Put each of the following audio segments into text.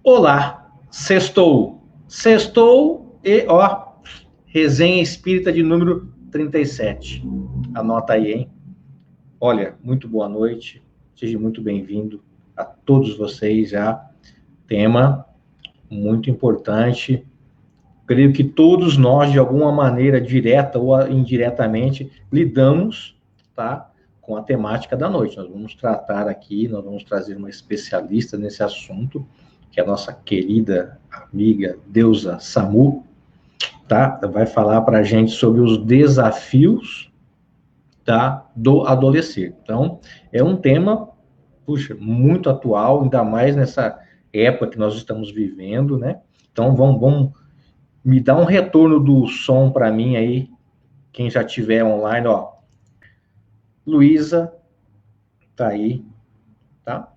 Olá, sextou. Sextou e, ó, resenha espírita de número 37. Anota aí, hein? Olha, muito boa noite. Seja muito bem-vindo a todos vocês já. Tema muito importante. Creio que todos nós, de alguma maneira, direta ou indiretamente, lidamos, tá, com a temática da noite. Nós vamos tratar aqui, nós vamos trazer uma especialista nesse assunto, que é a nossa querida amiga Deusa Samu, tá? Vai falar para a gente sobre os desafios, tá, do adolescer. Então, é um tema, puxa, muito atual, ainda mais nessa época que nós estamos vivendo, né? Então, vamos me dar um retorno do som para mim aí, quem já tiver online, ó. Luísa tá aí, tá?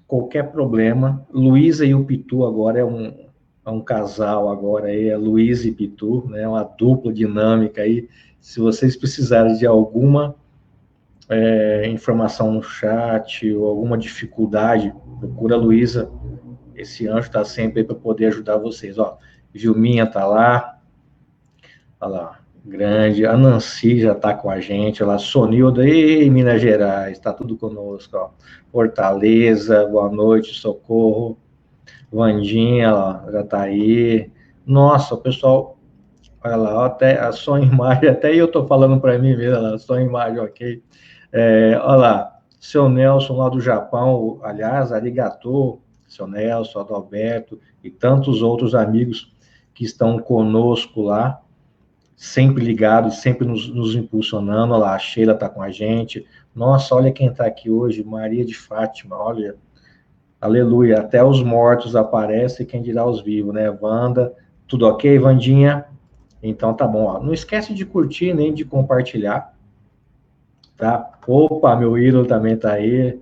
Qualquer problema, Luísa e o Pitu agora é um casal agora aí, é Luísa e Pitu, né? Uma dupla dinâmica aí. Se vocês precisarem de alguma informação no chat ou alguma dificuldade, procura a Luísa. Esse anjo está sempre aí para poder ajudar vocês, ó. Vilminha tá lá, olha lá, grande. A Nancy já está com a gente, olha lá, Sonilda, ei, Minas Gerais, está tudo conosco, ó. Fortaleza, boa noite, Socorro. Vandinha, ó, já está aí. Nossa, o pessoal, olha lá, ó, até a sua imagem, até eu estou falando para mim mesmo, olha lá, sua imagem, ok. Olha lá, seu Nelson lá do Japão, aliás, arigatô, seu Nelson, Adalberto e tantos outros amigos que estão conosco lá, sempre ligados, sempre nos impulsionando. Olha lá, a Sheila está com a gente. Nossa, olha quem está aqui hoje, Maria de Fátima, olha, aleluia, até os mortos aparecem, quem dirá os vivos, né? Wanda, tudo ok, Vandinha? Então tá bom, ó. Não esquece de curtir nem de compartilhar, tá? Opa, meu ídolo também tá aí.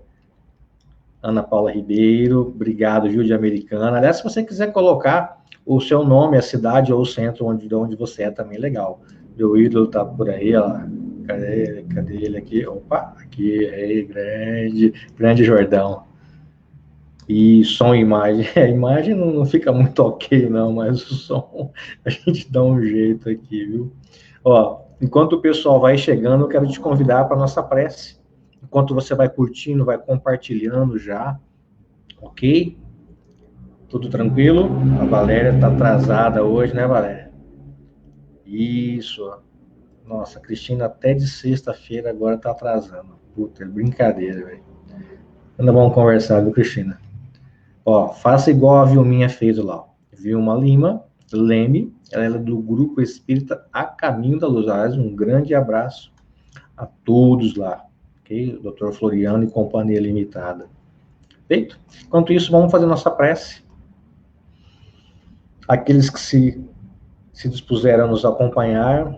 Ana Paula Ribeiro, obrigado, Gil de Americana. Aliás, se você quiser colocar o seu nome, a cidade ou o centro de onde você é, também legal. Meu ídolo tá por aí, ó. Cadê ele aqui? Opa, aqui, aí, grande Jordão. E som e imagem. A imagem não fica muito ok, não, mas o som a gente dá um jeito aqui, viu? Ó, enquanto o pessoal vai chegando, eu quero te convidar para a nossa prece. Enquanto você vai curtindo, vai compartilhando já, ok? Tudo tranquilo? A Valéria está atrasada hoje, né, Valéria? Isso. Nossa, a Cristina até de sexta-feira agora está atrasando. Puta, é brincadeira, velho. Ainda vamos conversar, viu, Cristina? Ó, faça igual a Vilminha fez lá. Vilma Leme, ela é do Grupo Espírita A Caminho da Luz. Aliás, um grande abraço a todos lá, ok? Dr. Floriano e Companhia Limitada. Feito? Enquanto isso, vamos fazer nossa prece. Aqueles que se dispuseram a nos acompanhar,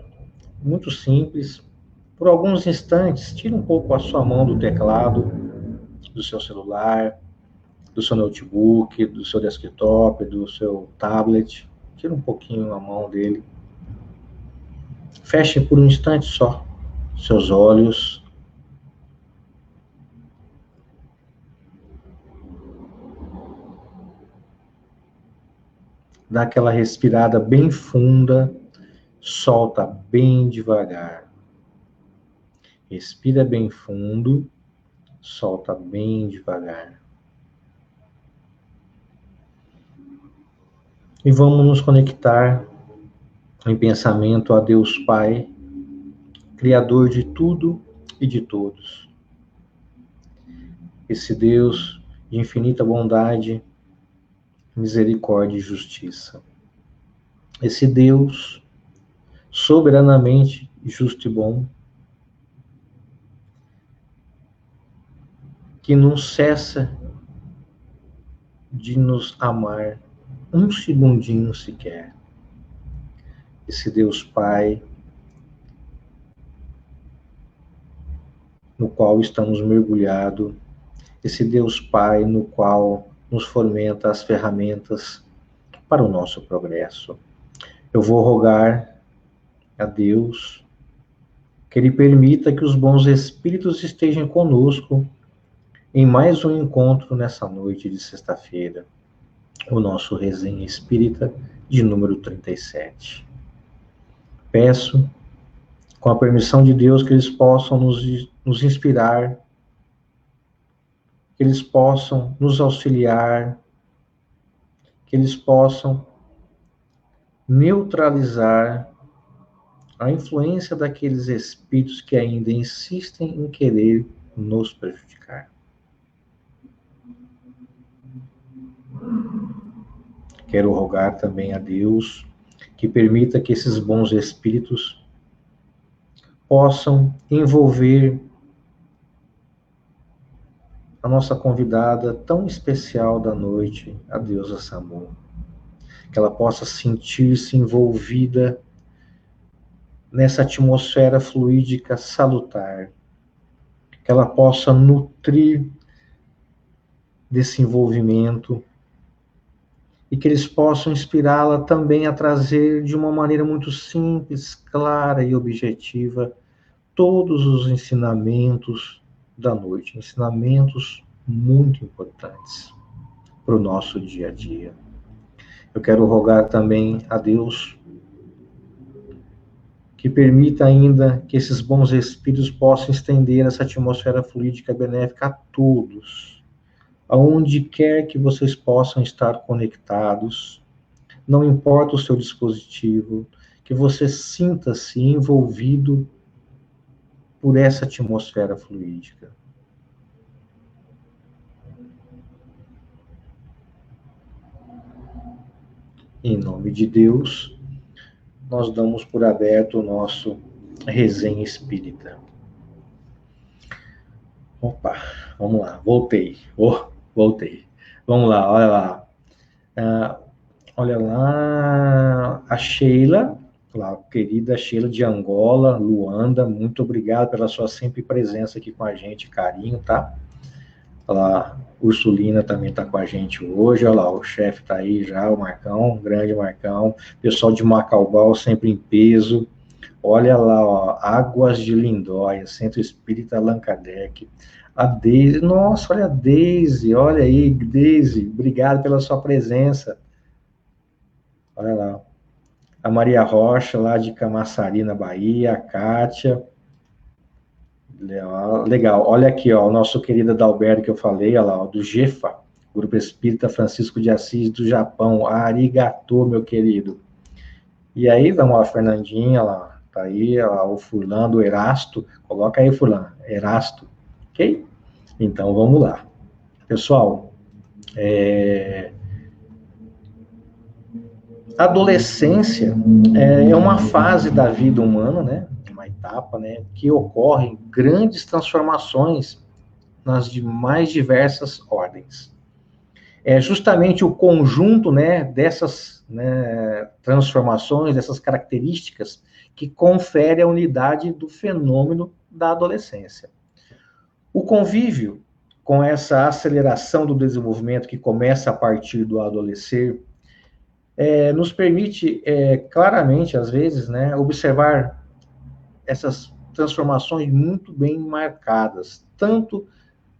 muito simples, por alguns instantes, tira um pouco a sua mão do teclado, do seu celular, do seu notebook, do seu desktop, do seu tablet, tira um pouquinho a mão dele. Feche por um instante só seus olhos. Dá aquela respirada bem funda, solta bem devagar. Respira bem fundo, solta bem devagar. E vamos nos conectar em pensamento a Deus Pai, Criador de tudo e de todos. Esse Deus de infinita bondade, misericórdia e justiça. Esse Deus soberanamente justo e bom, que não cessa de nos amar um segundinho sequer. Esse Deus Pai, no qual estamos mergulhados, esse Deus Pai no qual nos fomenta as ferramentas para o nosso progresso. Eu vou rogar a Deus que Ele permita que os bons espíritos estejam conosco em mais um encontro nessa noite de sexta-feira. o nosso Resenha Espírita de número 37. Peço, com a permissão de Deus, que eles possam nos inspirar, que eles possam nos auxiliar, que eles possam neutralizar a influência daqueles espíritos que ainda insistem em querer nos prejudicar. Quero rogar também a Deus que permita que esses bons espíritos possam envolver a nossa convidada tão especial da noite, a deusa Samu. Que ela possa sentir-se envolvida nessa atmosfera fluídica salutar. Que ela possa nutrir desse envolvimento e que eles possam inspirá-la também a trazer de uma maneira muito simples, clara e objetiva todos os ensinamentos da noite, ensinamentos muito importantes para o nosso dia a dia. Eu quero rogar também a Deus que permita ainda que esses bons espíritos possam estender essa atmosfera fluídica benéfica a todos, aonde quer que vocês possam estar conectados, não importa o seu dispositivo, que você sinta-se envolvido por essa atmosfera fluídica. Em nome de Deus, nós damos por aberto o nosso Resenha Espírita. Opa, vamos lá, voltei. Voltei. Vamos lá, olha lá. Olha lá, a Sheila, lá, querida Sheila de Angola, Luanda, muito obrigado pela sua sempre presença aqui com a gente, carinho, tá? Olha lá, Ursulina também está com a gente hoje, olha lá, o chefe está aí já, o Marcão, grande Marcão, pessoal de Macaubal sempre em peso, olha lá, ó, Águas de Lindóia, Centro Espírita Allan Kardec, a Deise, nossa, olha a Deise, olha aí, Deise, obrigado pela sua presença, olha lá, a Maria Rocha, lá de Camaçari, na Bahia, a Kátia, legal, olha aqui, ó, o nosso querido Adalberto que eu falei, olha lá, ó, do GEFA, Grupo Espírita Francisco de Assis do Japão, arigatô, meu querido. E aí, vamos lá, Fernandinha, lá, tá aí, ó, o Furlan do Erasto, coloca aí, Furlan, Erasto, ok? Então, vamos lá. Pessoal, a adolescência é uma fase da vida humana, né? Uma etapa, né, que ocorrem grandes transformações nas mais diversas ordens. É justamente o conjunto, né, dessas, né, transformações, dessas características, que confere a unidade do fenômeno da adolescência. O convívio com essa aceleração do desenvolvimento que começa a partir do adolescer, nos permite claramente, às vezes, né, observar essas transformações muito bem marcadas, tanto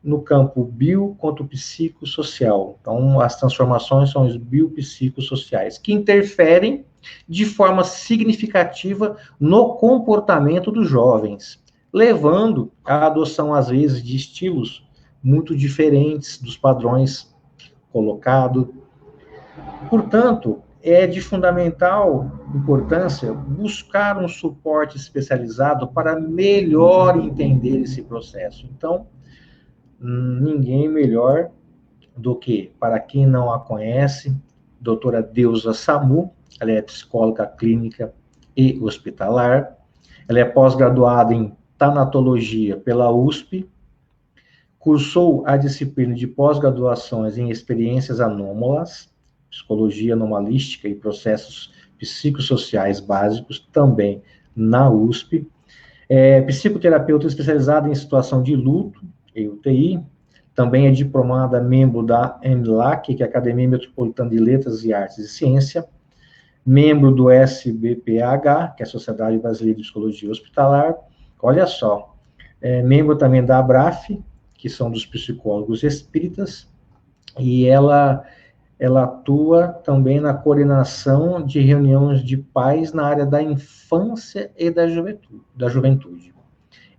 no campo bio quanto psicossocial. Então, as transformações são os biopsicossociais, que interferem de forma significativa no comportamento dos jovens, levando à adoção, às vezes, de estilos muito diferentes dos padrões colocados. Portanto, é de fundamental importância buscar um suporte especializado para melhor entender esse processo. Então, ninguém melhor do que, para quem não a conhece, doutora Deusa Samu. Ela é psicóloga clínica e hospitalar. Ela é pós-graduada em tanatologia pela USP. Cursou a disciplina de pós-graduações em experiências anômalas, psicologia anomalística e processos psicossociais básicos, também na USP. Psicoterapeuta especializada em situação de luto e UTI. Também é diplomada, membro da EMLAC, que é a Academia Metropolitana de Letras e Artes e Ciência. Membro do SBPH, que é a Sociedade Brasileira de Psicologia Hospitalar. Olha só. Membro também da ABRAF, que são dos psicólogos espíritas. E ela ela atua também na coordenação de reuniões de pais na área da infância e da juventude.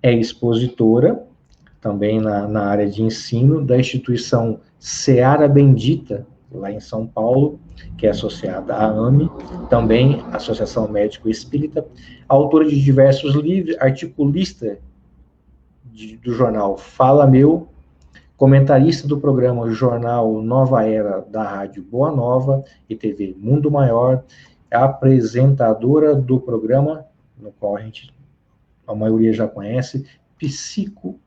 É expositora, também na área de ensino, da instituição Seara Bendita, lá em São Paulo, que é associada à AME, também Associação Médico Espírita, autora de diversos livros, articulista do jornal Fala Meu, comentarista do programa Jornal Nova Era da Rádio Boa Nova e TV Mundo Maior, apresentadora do programa, no qual a maioria já conhece, Psico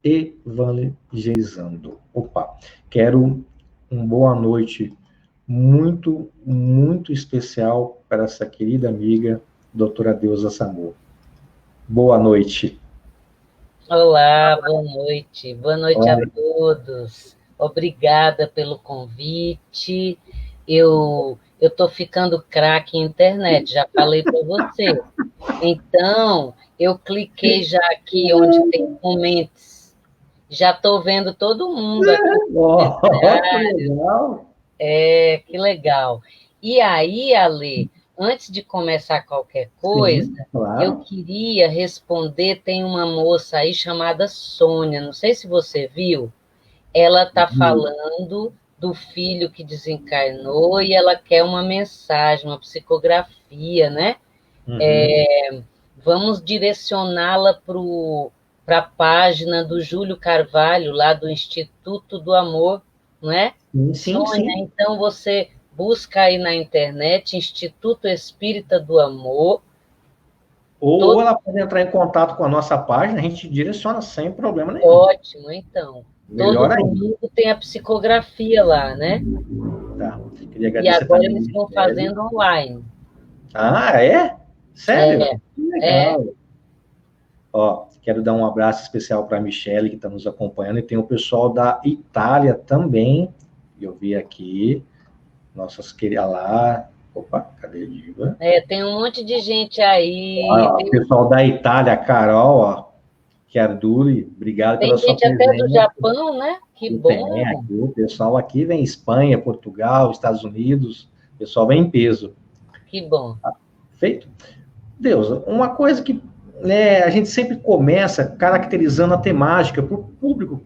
Evangelizando. Opa, quero uma boa noite muito, muito especial para essa querida amiga, doutora Deusa Samor. Boa noite. Olá, boa noite. Boa noite a todos. Obrigada pelo convite. Eu estou ficando craque em internet, já falei para você. Então, eu cliquei já aqui onde tem comentários. Já estou vendo todo mundo aqui. Legal. Que legal. E aí, Ale, antes de começar qualquer coisa, sim, claro, eu queria responder, tem uma moça aí chamada Sônia, não sei se você viu, ela está falando do filho que desencarnou e ela quer uma mensagem, uma psicografia, né? Vamos direcioná-la para a página do Júlio Carvalho, lá do Instituto do Amor, não é? Sim, Sônia, sim. Então você busca aí na internet Instituto Espírita do Amor. Ou ela pode entrar em contato com a nossa página, a gente direciona sem problema nenhum. Ótimo, então. Melhor todo domingo tem a psicografia lá, né? Tá. Queria E agora eles estão fazendo online. Ah, é? Sério? É. Legal. Ó, quero dar um abraço especial para a Michele, que está nos acompanhando, e tem o pessoal da Itália também. Eu vi aqui, nossas queridas lá. Opa, cadê a Diva? Tem um monte de gente aí. Ó, o pessoal da Itália, a Carol, ó, Chiarduri, obrigado pela sua presença. Tem gente até do Japão, né? Que bom. Aqui, o pessoal aqui vem Espanha, Portugal, Estados Unidos, o pessoal vem em peso. Que bom. Feito. Deus, uma coisa que a gente sempre começa caracterizando a temática para o público,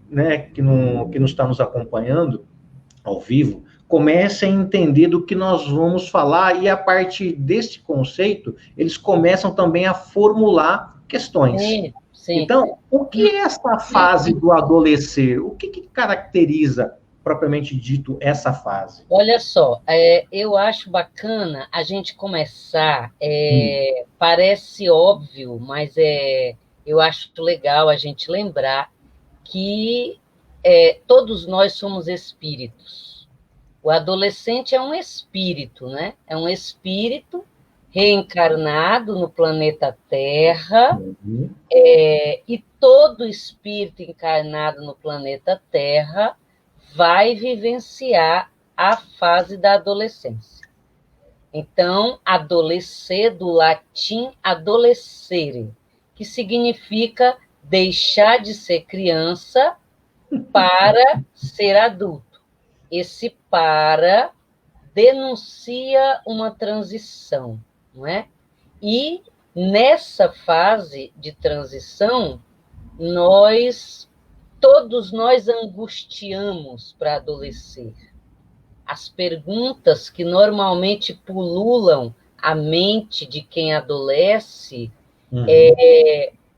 que não está nos acompanhando ao vivo, comece a entender do que nós vamos falar e a partir deste conceito, eles começam também a formular questões. Sim. Então, o que é essa fase do adolescer? O que caracteriza, propriamente dito, essa fase? Olha só, eu acho bacana a gente começar, parece óbvio, mas eu acho legal a gente lembrar que todos nós somos espíritos. O adolescente é um espírito, né? É um espírito reencarnado no planeta Terra, e todo espírito encarnado no planeta Terra vai vivenciar a fase da adolescência. Então, adolescer, do latim adolescere, que significa deixar de ser criança para ser adulto. Esse para denuncia uma transição, não é? E nessa fase de transição, todos nós angustiamos para adolescer. As perguntas que normalmente pululam a mente de quem adolesce,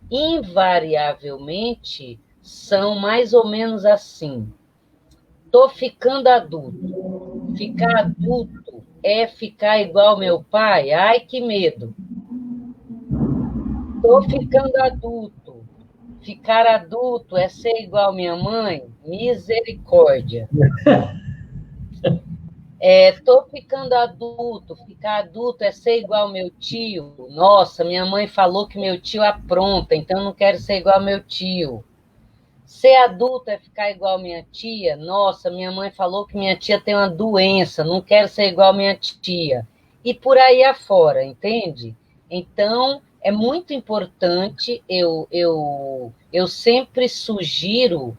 invariavelmente, são mais ou menos assim. Estou ficando adulto. Ficar adulto é ficar igual meu pai? Ai, que medo. Estou ficando adulto. Ficar adulto é ser igual minha mãe? Misericórdia. Estou ficando adulto. Ficar adulto é ser igual meu tio? Nossa, minha mãe falou que meu tio apronta, então não quero ser igual meu tio. Ser adulto é ficar igual minha tia? Nossa, minha mãe falou que minha tia tem uma doença, não quero ser igual minha tia. E por aí afora, entende? Então, é muito importante, eu sempre sugiro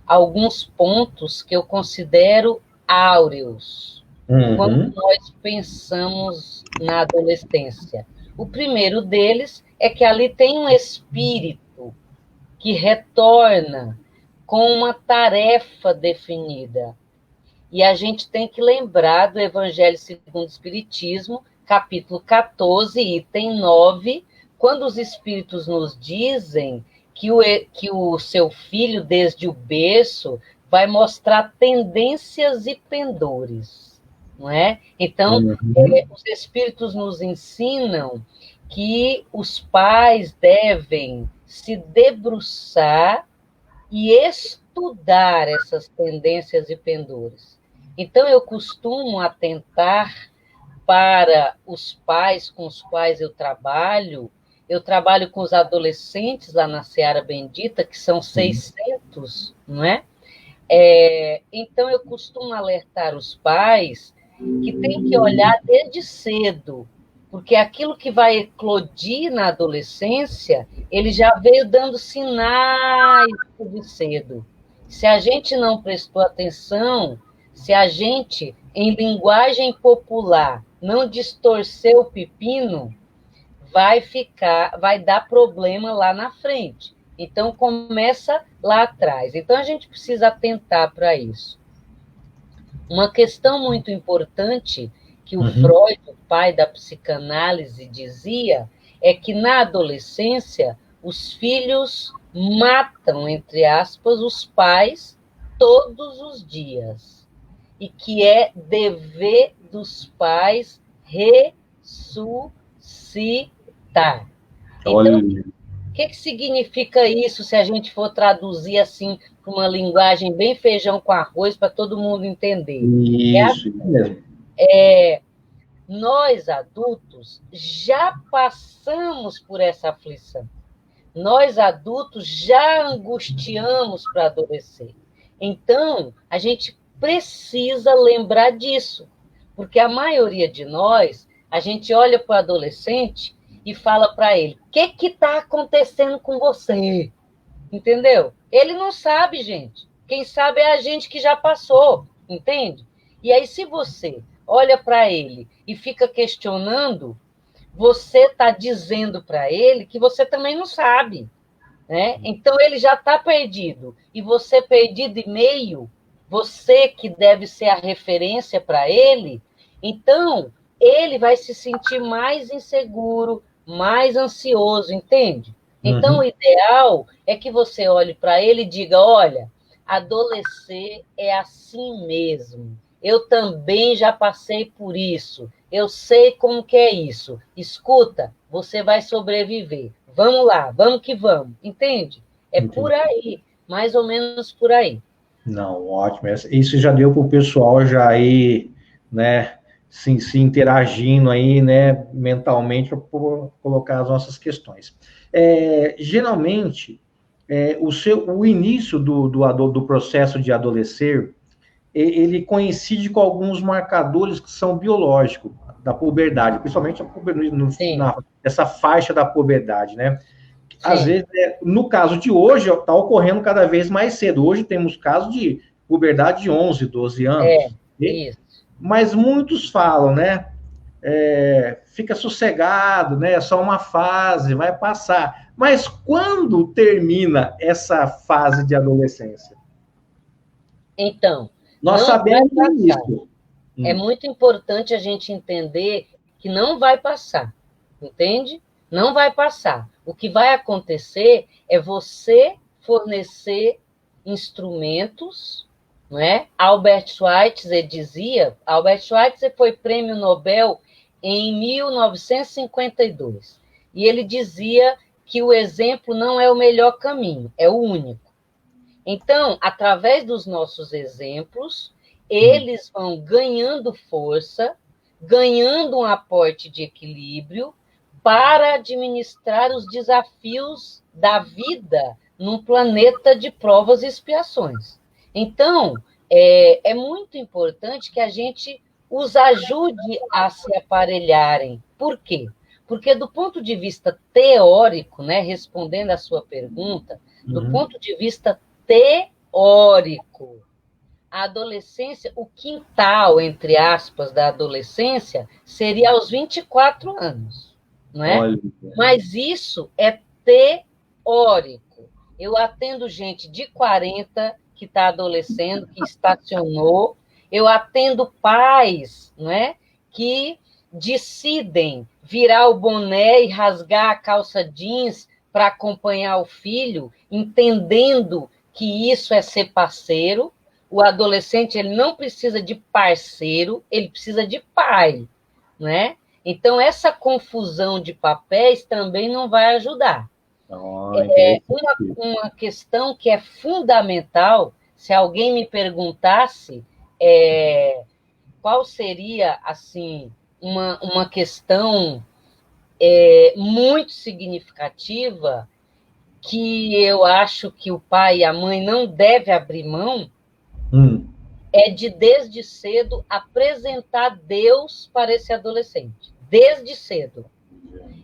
alguns pontos que eu considero áureos. quando nós pensamos na adolescência. O primeiro deles é que ali tem um espírito que retorna com uma tarefa definida. E a gente tem que lembrar do Evangelho segundo o Espiritismo, capítulo 14, item 9, quando os espíritos nos dizem que o seu filho, desde o berço, vai mostrar tendências e pendores, não é? Então, os espíritos nos ensinam que os pais devem se debruçar e estudar essas tendências e pendores. Então, eu costumo atentar para os pais com os quais eu trabalho com os adolescentes lá na Seara Bendita, que são 600, não é? Então, eu costumo alertar os pais que tem que olhar desde cedo, porque aquilo que vai eclodir na adolescência, ele já veio dando sinais de cedo. Se a gente não prestou atenção, se a gente, em linguagem popular, não distorcer o pepino, vai dar problema lá na frente. Então, começa lá atrás. Então, a gente precisa atentar para isso. Uma questão muito importante que o Freud, o pai da psicanálise, dizia é que, na adolescência, os filhos matam, entre aspas, os pais todos os dias. E que é dever dos pais ressuscitar. Então, o que significa isso, se a gente for traduzir assim para uma linguagem bem feijão com arroz, para todo mundo entender? Isso mesmo. Nós, adultos, já passamos por essa aflição. Nós, adultos, já angustiamos para adolescer. Então, a gente precisa lembrar disso, porque a maioria de nós, a gente olha para o adolescente e fala para ele, o que está acontecendo com você? Entendeu? Ele não sabe, gente. Quem sabe é a gente que já passou, entende? E aí, se você olha para ele e fica questionando, você está dizendo para ele que você também não sabe, né? Então, ele já está perdido. E você perdido e meio, você que deve ser a referência para ele, então, ele vai se sentir mais inseguro, mais ansioso, entende? Então, o ideal é que você olhe para ele e diga, olha, adolescer é assim mesmo. Eu também já passei por isso. Eu sei como que é isso. Escuta, você vai sobreviver. Vamos lá, vamos que vamos. Entende? Por aí, mais ou menos por aí. Não, ótimo. Isso já deu para o pessoal já ir, né, se interagindo aí, né, mentalmente para colocar as nossas questões. Geralmente, o início do processo de adolescer, ele coincide com alguns marcadores que são biológicos da puberdade, principalmente essa faixa da puberdade, né? Sim. Às vezes, no caso de hoje, está ocorrendo cada vez mais cedo. Hoje temos casos de puberdade de 11, 12 anos. Isso. Mas muitos falam, né? Fica sossegado, né? É só uma fase, vai passar. Mas quando termina essa fase de adolescência? Então, nós sabemos isso. É muito importante a gente entender que não vai passar, entende? Não vai passar. O que vai acontecer é você fornecer instrumentos, não é? Albert Schweitzer dizia, Albert Schweitzer foi prêmio Nobel em 1952, e ele dizia que o exemplo não é o melhor caminho, é o único. Então, através dos nossos exemplos, eles vão ganhando força, ganhando um aporte de equilíbrio para administrar os desafios da vida num planeta de provas e expiações. Então, é muito importante que a gente os ajude a se aparelharem. Por quê? Porque, do ponto de vista teórico, né, respondendo à sua pergunta, do ponto de vista teórico, A adolescência, o quintal, entre aspas, da adolescência, seria aos 24 anos, não é? Olha, Mas isso é teórico. Eu atendo gente de 40 que está adolescendo, que estacionou. Eu atendo pais, não é? Que decidem virar o boné e rasgar a calça jeans para acompanhar o filho, entendendo que isso é ser parceiro. O adolescente ele não precisa de parceiro, ele precisa de pai, né? Então, essa confusão de papéis também não vai ajudar. Uma questão que é fundamental, se alguém me perguntasse qual seria, assim, uma questão muito significativa que eu acho que o pai e a mãe não devem abrir mão, é de, desde cedo, apresentar Deus para esse adolescente. Desde cedo.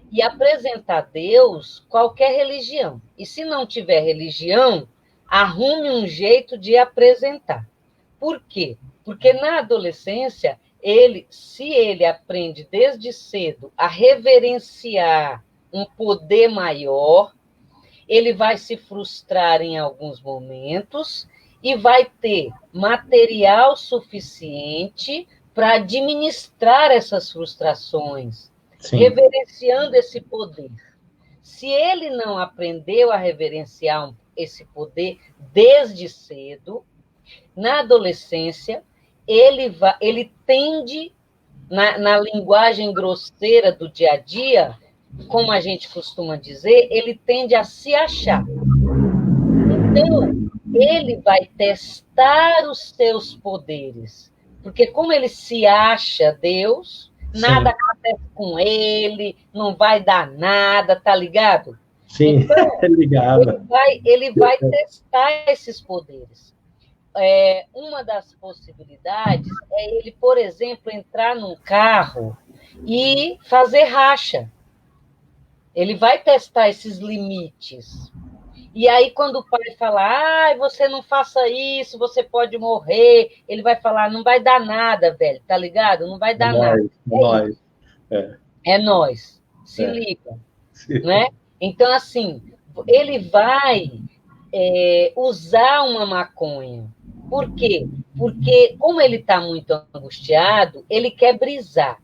E apresentar Deus, qualquer religião. E se não tiver religião, arrume um jeito de apresentar. Por quê? Porque na adolescência, se ele aprende desde cedo a reverenciar um poder maior, ele vai se frustrar em alguns momentos e vai ter material suficiente para administrar essas frustrações, sim, reverenciando esse poder. Se ele não aprendeu a reverenciar esse poder desde cedo, na adolescência, ele tende, na linguagem grosseira do dia a dia, como a gente costuma dizer, ele tende a se achar. Então, ele vai testar os seus poderes, porque como ele se acha Deus, nada acontece com ele, não vai dar nada, tá ligado? Sim, então, ligado. Ele vai testar esses poderes. Uma das possibilidades é ele, por exemplo, entrar num carro e fazer racha. Ele vai testar esses limites. E aí, quando o pai falar, você não faça isso, você pode morrer, ele vai falar, não vai dar nada, velho, tá ligado? Não vai dar nada. É nós. Se liga. Sim. Né? Então, assim, ele vai usar uma maconha. Por quê? Porque, como ele está muito angustiado, ele quer brisar.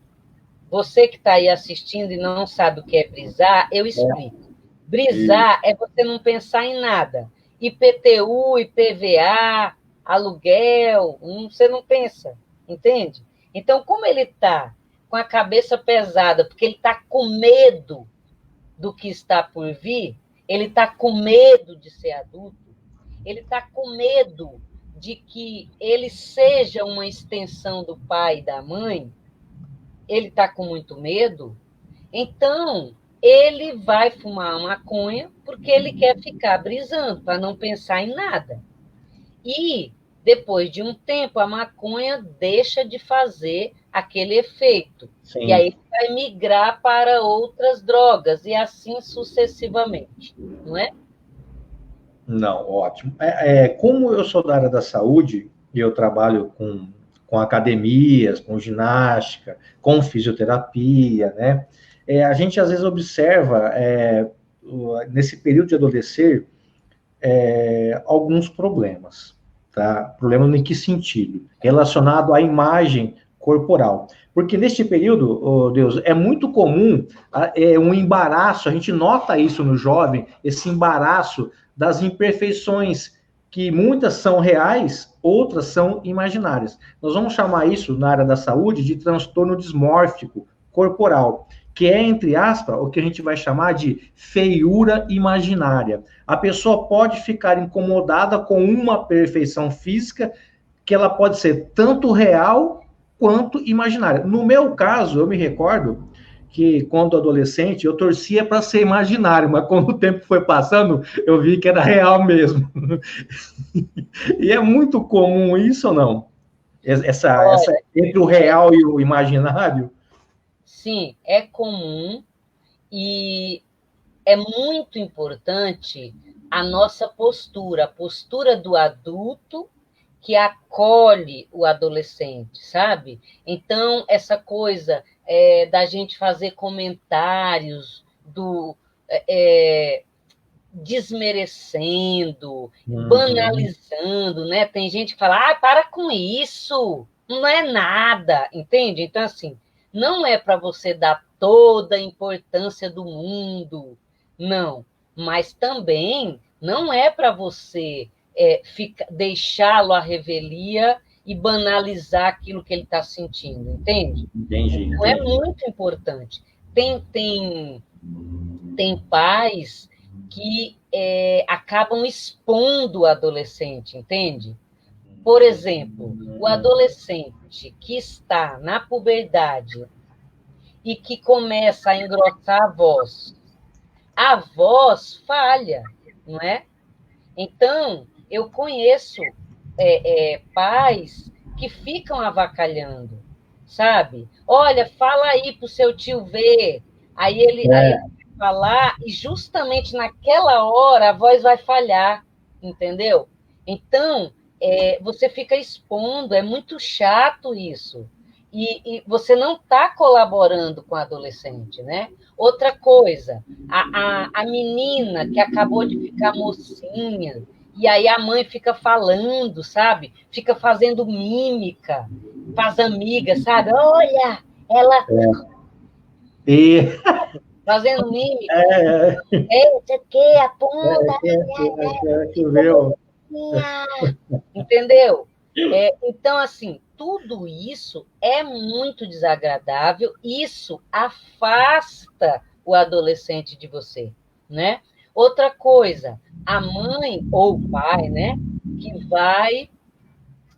Você que está aí assistindo e não sabe o que é brisar, eu explico. Brisar é você não pensar em nada. IPTU, IPVA, aluguel, você não pensa, entende? Então, como ele está com a cabeça pesada, porque ele está com medo do que está por vir, ele está com medo de ser adulto, ele está com medo de que ele seja uma extensão do pai e da mãe, ele está com muito medo, então ele vai fumar maconha porque ele quer ficar brisando, para não pensar em nada. E, depois de um tempo, a maconha deixa de fazer aquele efeito. Sim. E aí ele vai migrar para outras drogas, e assim sucessivamente, não é? Não, ótimo. Como eu sou da área da saúde, e eu trabalho com academias, com ginástica, com fisioterapia, né? A gente às vezes observa, nesse período de adolescer, alguns problemas, tá? Problema em que sentido? Relacionado à imagem corporal. Porque neste período, Deus, é muito comum um embaraço, a gente nota isso no jovem, esse embaraço das imperfeições, que muitas são reais, outras são imaginárias. Nós vamos chamar isso, na área da saúde, de transtorno dismórfico corporal, que é, entre aspas, o que a gente vai chamar de feiura imaginária. A pessoa pode ficar incomodada com uma perfeição física, que ela pode ser tanto real quanto imaginária. No meu caso, eu me recordo que, quando adolescente, eu torcia para ser imaginário, mas quando o tempo foi passando, eu vi que era real mesmo. E é muito comum isso ou não? Essa entre o real e o imaginário? Sim, é comum, e é muito importante a nossa postura, a postura do adulto que acolhe o adolescente, sabe? Então, essa coisa da gente fazer comentários desmerecendo, banalizando, né? Tem gente que fala, para com isso, não é nada, entende? Então, assim, não é para você dar toda a importância do mundo, não, mas também não é para você deixá-lo à revelia e banalizar aquilo que ele está sentindo, entende? Entendi. Então, é muito importante. Tem pais que acabam expondo o adolescente, entende? Por exemplo, o adolescente que está na puberdade e que começa a engrossar a voz falha, não é? Então, eu conheço pais que ficam avacalhando, sabe? Olha, fala aí para o seu tio ver. Aí ele vai falar e justamente naquela hora a voz vai falhar, entendeu? Então, você fica expondo, é muito chato isso. E você não está colaborando com o adolescente, né? Outra coisa, a menina que acabou de ficar mocinha, e aí a mãe fica falando, sabe? Fica fazendo mímica, faz amiga, sabe? Olha, ela... Fazendo mímica. Isso aqui, aponta. Entendeu? Então, assim, tudo isso é muito desagradável, isso afasta o adolescente de você, né? Outra coisa, a mãe ou o pai, né, que vai...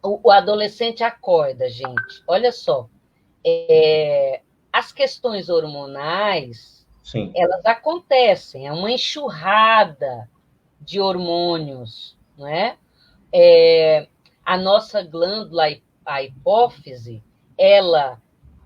O adolescente acorda, gente, olha só, as questões hormonais, Sim, elas acontecem, é uma enxurrada de hormônios, não é? A nossa glândula, a hipófise, ela,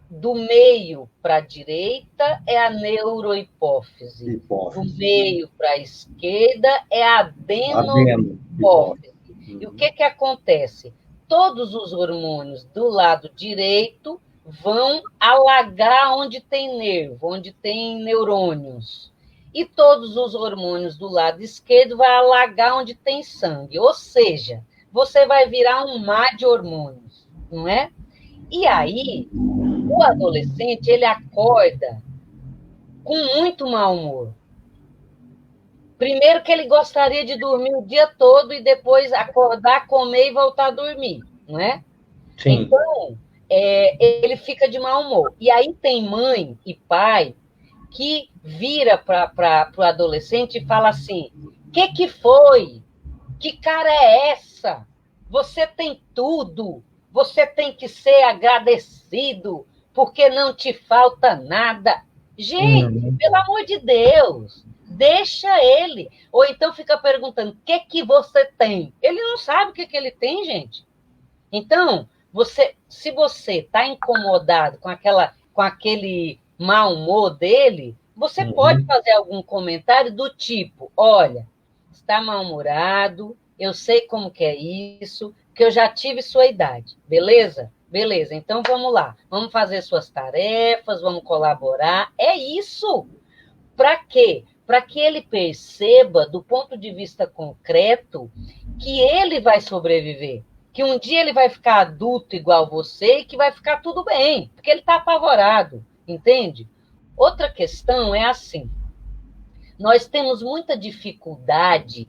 do meio para a direita, é a neurohipófise. Do meio para a esquerda, é a adenopófise. E o que acontece? Todos os hormônios do lado direito vão alagar onde tem nervo, onde tem neurônios. E todos os hormônios do lado esquerdo vão alagar onde tem sangue. Ou seja, você vai virar um mar de hormônios, não é? E aí, o adolescente, ele acorda com muito mau humor. Primeiro que ele gostaria de dormir o dia todo e depois acordar, comer e voltar a dormir, não é? Sim. Então, ele fica de mau humor. E aí tem mãe e pai que vira para o adolescente e fala assim, que foi? Que cara é essa? Você tem tudo, você tem que ser agradecido, porque não te falta nada. Gente, pelo amor de Deus, deixa ele. Ou então fica perguntando, o que você tem? Ele não sabe o que ele tem, gente. Então, se você está incomodado com aquele mau humor dele, você pode fazer algum comentário do tipo, olha, está mal-humorado, eu sei como que é isso, que eu já tive sua idade, beleza? Beleza, então vamos lá, vamos fazer suas tarefas, vamos colaborar, é isso. Para quê? Para que ele perceba, do ponto de vista concreto, que ele vai sobreviver, que um dia ele vai ficar adulto igual você e que vai ficar tudo bem, porque ele está apavorado, entende? Outra questão é assim, nós temos muita dificuldade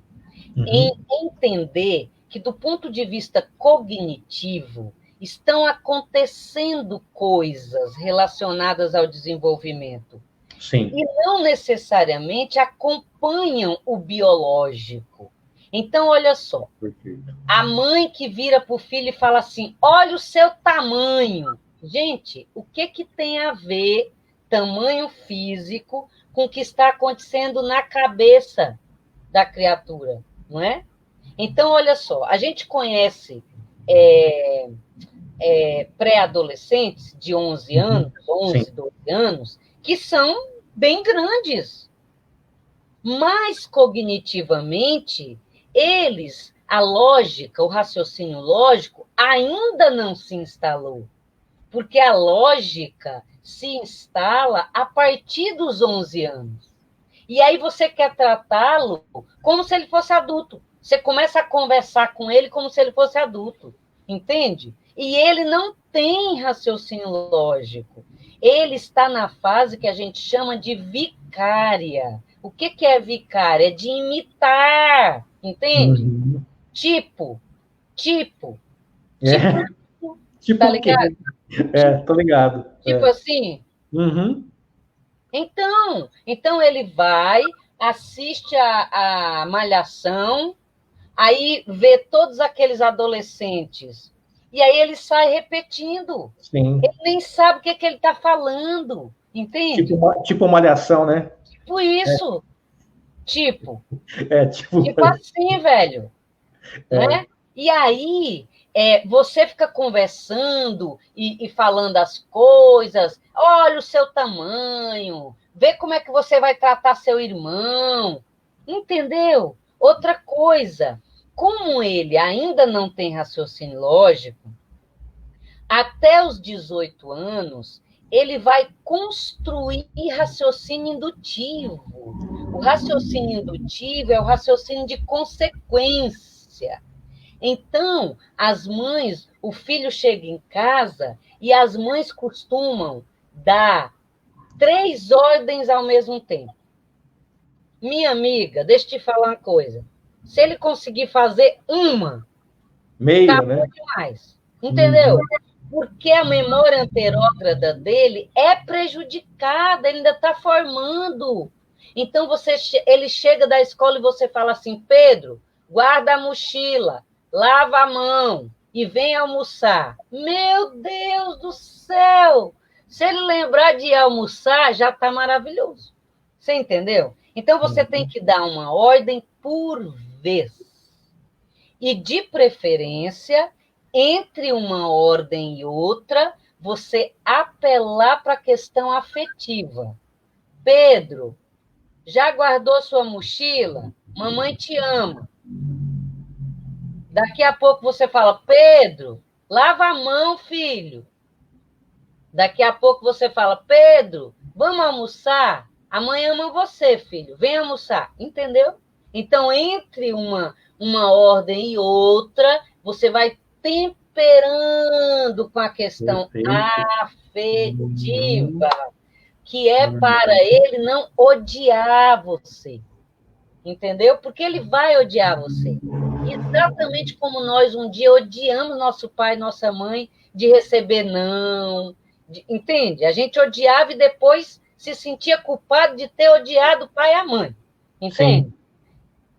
em entender que, do ponto de vista cognitivo, estão acontecendo coisas relacionadas ao desenvolvimento. Sim. E não necessariamente acompanham o biológico. Então, olha só, a mãe que vira para o filho e fala assim, olha o seu tamanho. Gente, o que tem a ver tamanho físico com o que está acontecendo na cabeça da criatura, não é? Então, olha só, a gente conhece pré-adolescentes de 11 anos, 11, sim, 12 anos, que são bem grandes, mas cognitivamente eles a lógica, o raciocínio lógico, ainda não se instalou. Porque a lógica se instala a partir dos 11 anos. E aí você quer tratá-lo como se ele fosse adulto. Você começa a conversar com ele como se ele fosse adulto. Entende? E ele não tem raciocínio lógico. Ele está na fase que a gente chama de vicária. O que é vicária? É de imitar. Entende? Uhum. Tipo. É. Tipo Tá o quê? ligado? Tô ligado. Tipo assim. Uhum. Então ele vai, assiste a Malhação, aí vê todos aqueles adolescentes, e aí ele sai repetindo. Sim. Ele nem sabe o que ele está falando, entende? Tipo malhação, né? Tipo isso. Tipo Tipo. assim, velho. Né? E aí você fica conversando e falando as coisas, olha o seu tamanho, vê como é que você vai tratar seu irmão, entendeu? Outra coisa, como ele ainda não tem raciocínio lógico, até os 18 anos, ele vai construir raciocínio indutivo. O raciocínio indutivo é o raciocínio de consequência. Então, as mães, o filho chega em casa e as mães costumam dar 3 ordens ao mesmo tempo. Minha amiga, deixa eu te falar uma coisa. Se ele conseguir fazer uma, Meio, acabou né? demais. Entendeu? Porque a memória anterógrada dele é prejudicada, ele ainda está formando. Então, ele chega da escola e você fala assim, Pedro, guarda a mochila, lava a mão e vem almoçar. Meu Deus do céu! Se ele lembrar de almoçar, já está maravilhoso. Você entendeu? Então, você tem que dar uma ordem por vez. E, de preferência, entre uma ordem e outra, você apelar para a questão afetiva. Pedro, já guardou sua mochila? Mamãe te ama. Daqui a pouco você fala, Pedro, lava a mão, filho. Daqui a pouco você fala, Pedro, vamos almoçar? A mãe ama você, filho. Vem almoçar. Entendeu? Então, entre uma ordem e outra, você vai temperando com a questão afetiva, que é para ele não odiar você. Entendeu? Porque ele vai odiar você. Exatamente como nós um dia odiamos nosso pai e nossa mãe de receber não. Entende? A gente odiava e depois se sentia culpado de ter odiado o pai e a mãe. Entende? Sim.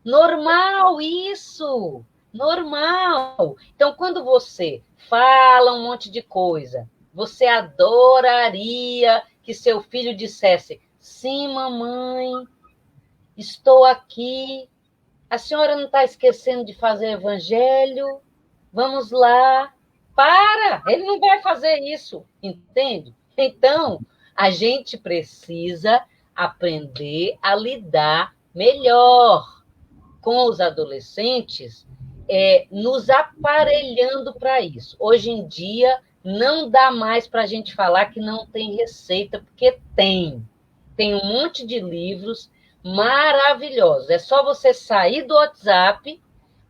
Normal isso. Normal. Então, quando você fala um monte de coisa, você adoraria que seu filho dissesse: sim, mamãe, estou aqui. A senhora não está esquecendo de fazer evangelho? Vamos lá. Para! Ele não vai fazer isso, entende? Então, a gente precisa aprender a lidar melhor com os adolescentes, nos aparelhando para isso. Hoje em dia, não dá mais para a gente falar que não tem receita, porque tem. Tem um monte de livros maravilhosos. É só você sair do WhatsApp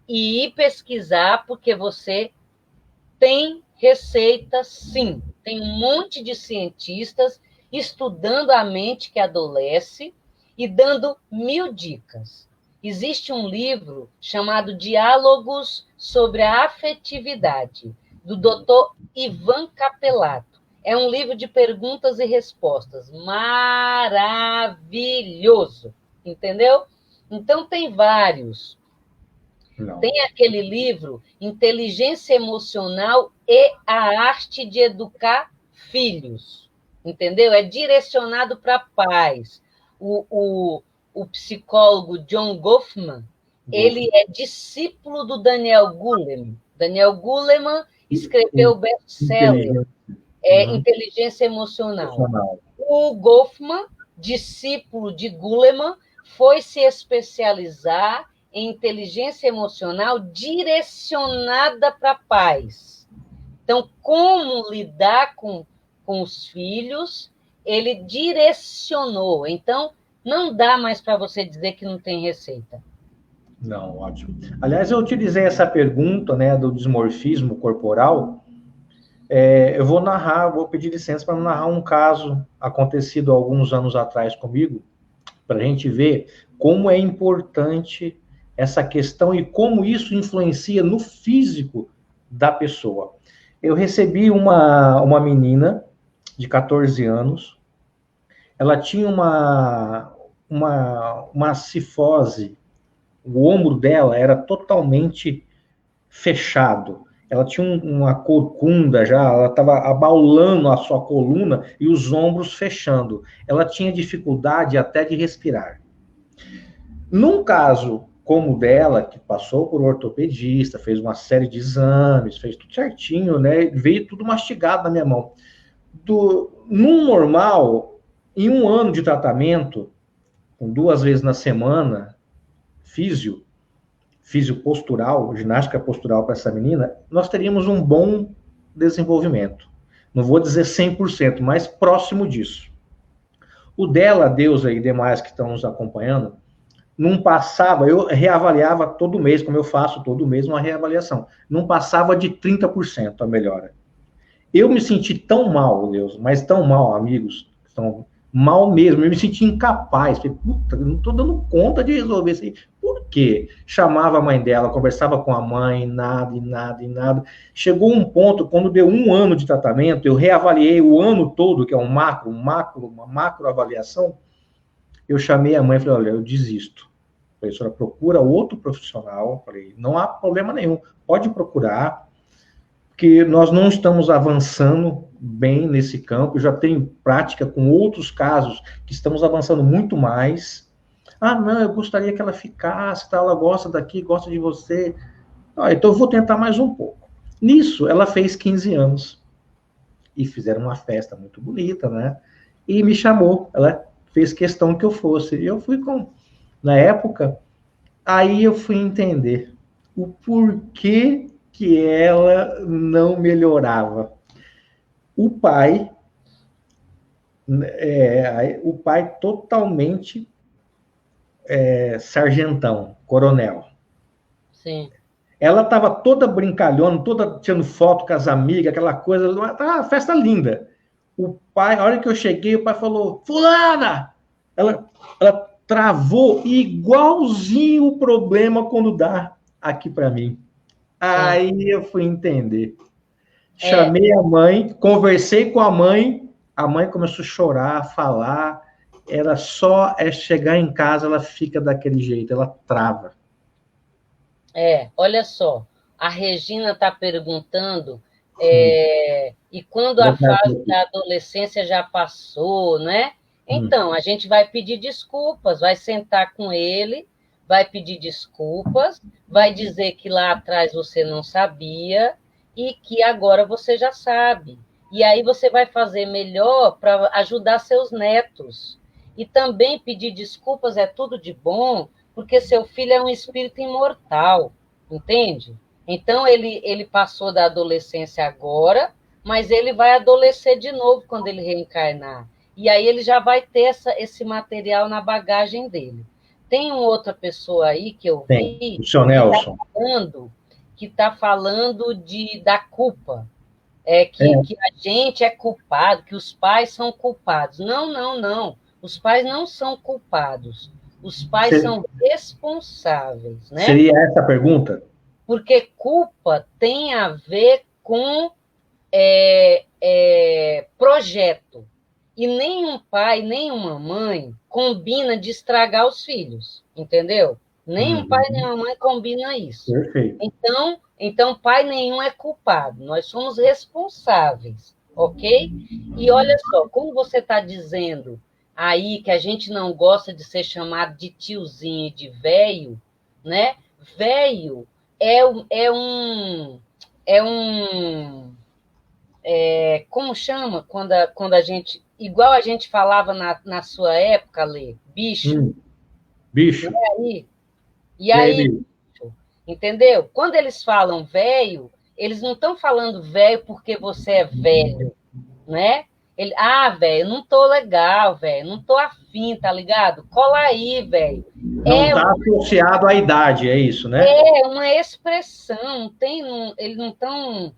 e ir pesquisar, porque você tem receita, sim. Tem um monte de cientistas estudando a mente que adolesce e dando 1000 dicas. Existe um livro chamado Diálogos sobre a Afetividade, do Dr. Ivan Capelato. É um livro de perguntas e respostas maravilhoso, entendeu? Então, tem vários. Não. Tem aquele livro, Inteligência Emocional e a Arte de Educar Filhos, entendeu? É direcionado para pais. O psicólogo John Goffman, ele é discípulo do Daniel Goleman. Daniel Goleman escreveu o best-seller, Inteligência Emocional. O Goffman, discípulo de Goleman, foi se especializar em inteligência emocional direcionada para pais. Então, como lidar com os filhos, ele direcionou. Então, não dá mais para você dizer que não tem receita. Não, ótimo. Aliás, eu utilizei essa pergunta, né, do dismorfismo corporal. Eu vou pedir licença para narrar um caso acontecido alguns anos atrás comigo, para a gente ver como é importante essa questão e como isso influencia no físico da pessoa. Eu recebi uma menina de 14 anos, ela tinha uma cifose, o ombro dela era totalmente fechado. Ela tinha uma corcunda já, ela estava abaulando a sua coluna e os ombros fechando. Ela tinha dificuldade até de respirar. Num caso como o dela, que passou por ortopedista, fez uma série de exames, fez tudo certinho, né? Veio tudo mastigado na minha mão. Num normal, em um ano de tratamento, com 2 vezes na semana, físio postural, ginástica postural para essa menina, nós teríamos um bom desenvolvimento. Não vou dizer 100%, mas próximo disso. O dela, Deus aí, demais que estão nos acompanhando, não passava, eu reavaliava todo mês, como eu faço todo mês uma reavaliação, não passava de 30% a melhora. Eu me senti tão mal, Deus, mas tão mal, amigos, tão mal mesmo, eu me senti incapaz, falei, puta, eu não estou dando conta de resolver isso aí. Por quê? Chamava a mãe dela, conversava com a mãe, nada, e nada, e nada. Chegou um ponto, quando deu 1 ano de tratamento, eu reavaliei o ano todo, que é uma macro avaliação, eu chamei a mãe e falei, olha, eu desisto. Falei, a senhora procura outro profissional, falei, não há problema nenhum, pode procurar, porque nós não estamos avançando bem nesse campo, eu já tenho prática com outros casos que estamos avançando muito mais. Ah, não, eu gostaria que ela ficasse, tá? Ela gosta daqui, gosta de você. Ah, então eu vou tentar mais um pouco. Nisso, ela fez 15 anos. E fizeram uma festa muito bonita, né? E me chamou, ela fez questão que eu fosse. E eu fui na época, aí eu fui entender o porquê que ela não melhorava. O pai totalmente sargentão, coronel. Sim. Ela estava toda brincalhona, toda tirando foto com as amigas, aquela coisa, uma festa linda. O pai, a hora que eu cheguei, o pai falou, fulana! Ela travou igualzinho o problema quando dá aqui para mim. Aí eu fui entender. Chamei a mãe, conversei com a mãe começou a chorar, a falar. Era só chegar em casa, ela fica daquele jeito, ela trava. Olha só, a Regina está perguntando, e quando a fase da adolescência já passou, né? Então, a gente vai pedir desculpas, vai sentar com ele, vai pedir desculpas, vai dizer que lá atrás você não sabia e que agora você já sabe. E aí você vai fazer melhor para ajudar seus netos. E também pedir desculpas é tudo de bom, porque seu filho é um espírito imortal, entende? Então, ele passou da adolescência agora, mas ele vai adolescer de novo quando ele reencarnar. E aí ele já vai ter esse material na bagagem dele. Tem uma outra pessoa aí que eu vi o seu Nelson, que está falando da culpa. Que a gente é culpado, que os pais são culpados. Não, não, não. Os pais não são culpados. Os pais são responsáveis, né? Seria essa a pergunta? Porque culpa tem a ver com projeto. E nenhum pai, nenhuma mãe combina de estragar os filhos, entendeu? Nenhum pai, nenhuma mãe combina isso. Perfeito. Então, pai nenhum é culpado. Nós somos responsáveis, ok? E olha só, como você está dizendo aí que a gente não gosta de ser chamado de tiozinho e de velho, né? Velho como chama quando a gente, igual a gente falava na sua época, Lê, bicho. Bicho. É aí? E aí, entendeu? Quando eles falam velho, eles não estão falando velho porque você é velho, né? Velho, não tô legal, velho, não tô afim, tá ligado? Cola aí, velho. Não está associado à idade, é isso, né? É uma expressão, eles não estão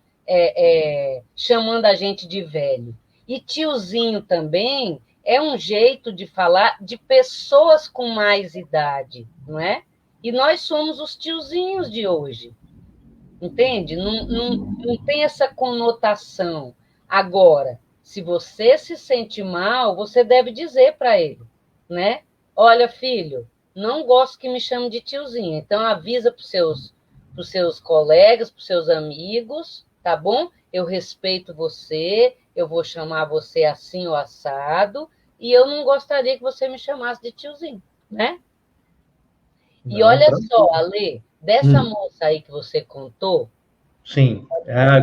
chamando a gente de velho. E tiozinho também é um jeito de falar de pessoas com mais idade, não é? E nós somos os tiozinhos de hoje, entende? Não tem essa conotação. Agora, se você se sente mal, você deve dizer para ele, né? Olha, filho, não gosto que me chame de tiozinho, então avisa para os seus colegas, para os seus amigos, tá bom? Eu respeito você, eu vou chamar você assim ou assado, e eu não gostaria que você me chamasse de tiozinho, né? E olha só, Ale, dessa moça aí que você contou. Sim,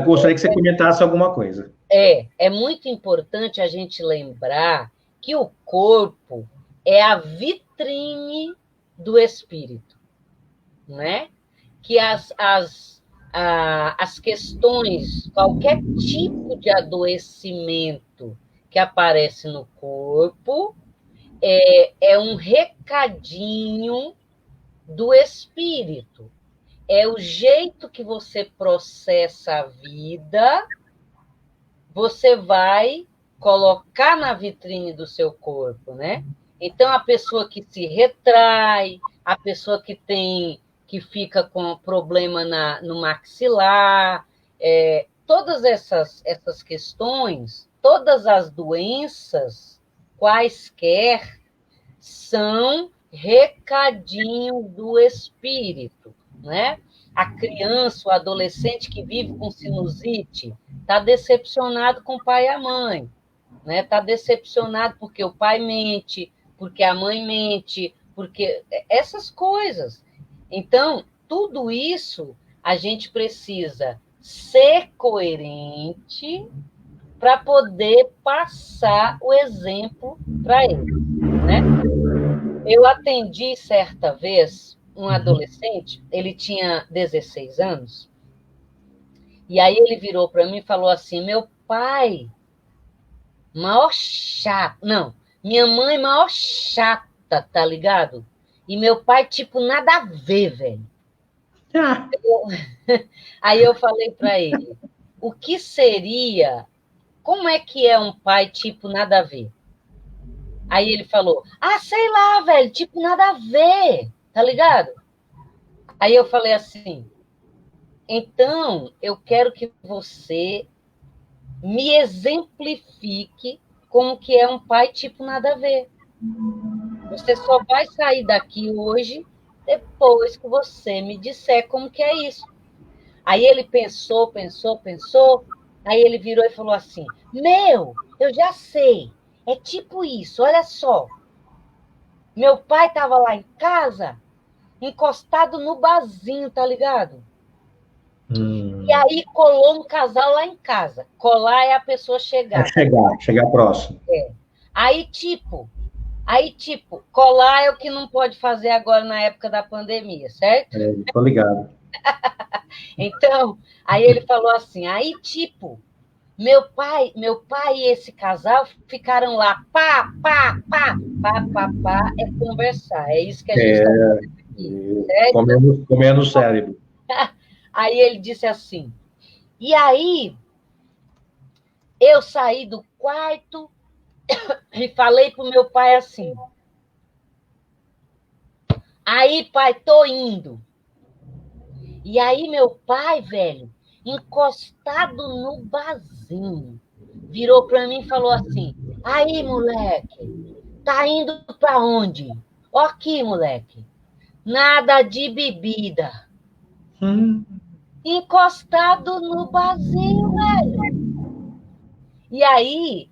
gostaria que você comentasse alguma coisa. É muito importante a gente lembrar que o corpo é a vitrine do espírito, né? Que as questões, qualquer tipo de adoecimento que aparece no corpo é um recadinho do espírito. É o jeito que você processa a vida, você vai colocar na vitrine do seu corpo, né? Então, a pessoa que se retrai, a pessoa que fica com problema no maxilar, todas essas questões, todas as doenças, quaisquer, são recadinho do espírito, né? A criança, o adolescente que vive com sinusite, está decepcionado com o pai e a mãe, né? Está decepcionado porque o pai mente, porque a mãe mente, porque essas coisas. Então, tudo isso a gente precisa ser coerente para poder passar o exemplo para ele, né? Eu atendi certa vez um adolescente, ele tinha 16 anos, e aí ele virou para mim e falou assim: meu pai, maior chato, não, minha mãe, maior chata, tá ligado? E meu pai, tipo, nada a ver, velho. Aí eu falei para ele: o que seria, como é que é um pai, tipo, nada a ver? Aí ele falou: sei lá, velho, tipo, nada a ver, tá ligado? Aí eu falei assim: então, eu quero que você me exemplifique como que é um pai tipo nada a ver. Você só vai sair daqui hoje depois que você me disser como que é isso. Aí ele pensou, aí ele virou e falou assim: eu já sei, é tipo isso, olha só. Meu pai estava lá em casa, encostado no barzinho, tá ligado? E aí colou um casal lá em casa. Colar é a pessoa chegar. Chegar próximo. Aí, tipo, colar é o que não pode fazer agora na época da pandemia, certo? Tô ligado. Então, aí ele falou assim, tipo, meu pai e esse casal ficaram lá, pá, é conversar, é isso que a gente está fazendo aqui, certo? Comendo o cérebro. Aí ele disse assim, e aí eu saí do quarto e falei pro meu pai assim, aí, pai, tô indo. E aí meu pai, velho, encostado no barzinho, virou para mim e falou assim, aí, moleque, tá indo para onde? Ó aqui, moleque, nada de bebida. Encostado no barzinho, velho. E aí,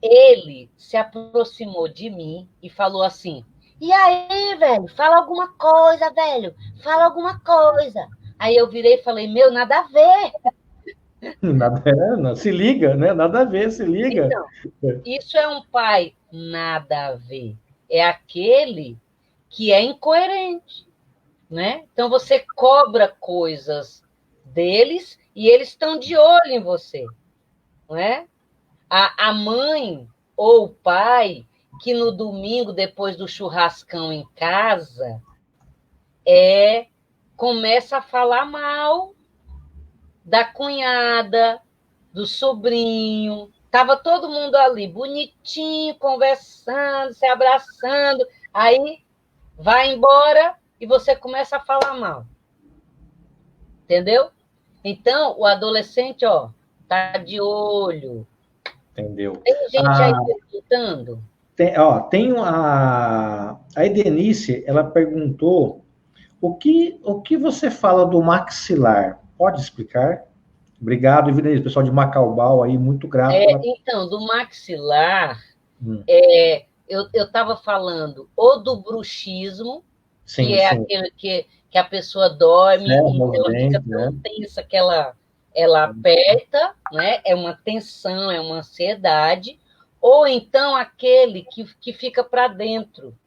ele se aproximou de mim e falou assim, e aí, velho, fala alguma coisa, velho, fala alguma coisa. Aí eu virei e falei, nada a ver. Se liga, né? Nada a ver, se liga. Então, isso é um pai nada a ver. É aquele que é incoerente. né? Então você cobra coisas deles e eles estão de olho em você, não é? A mãe ou o pai que no domingo, depois do churrascão em casa, começa a falar mal da cunhada, do sobrinho. Tava todo mundo ali, bonitinho, conversando, se abraçando. Aí vai embora e você começa a falar mal. Entendeu? Então, o adolescente, ó, tá de olho. Entendeu? Tem gente aí perguntando. A Edenice, ela perguntou o que você fala do maxilar? Pode explicar? Obrigado, Edenice, pessoal de Macaubal aí, muito grato pela. Então, do maxilar, Hum. eu estava falando ou do bruxismo, que Sim, é sim. aquele que a pessoa dorme Certo, e ela fica movimento, tão né? tensa que ela aperta, né? É uma tensão, é uma ansiedade, ou então aquele que fica para dentro,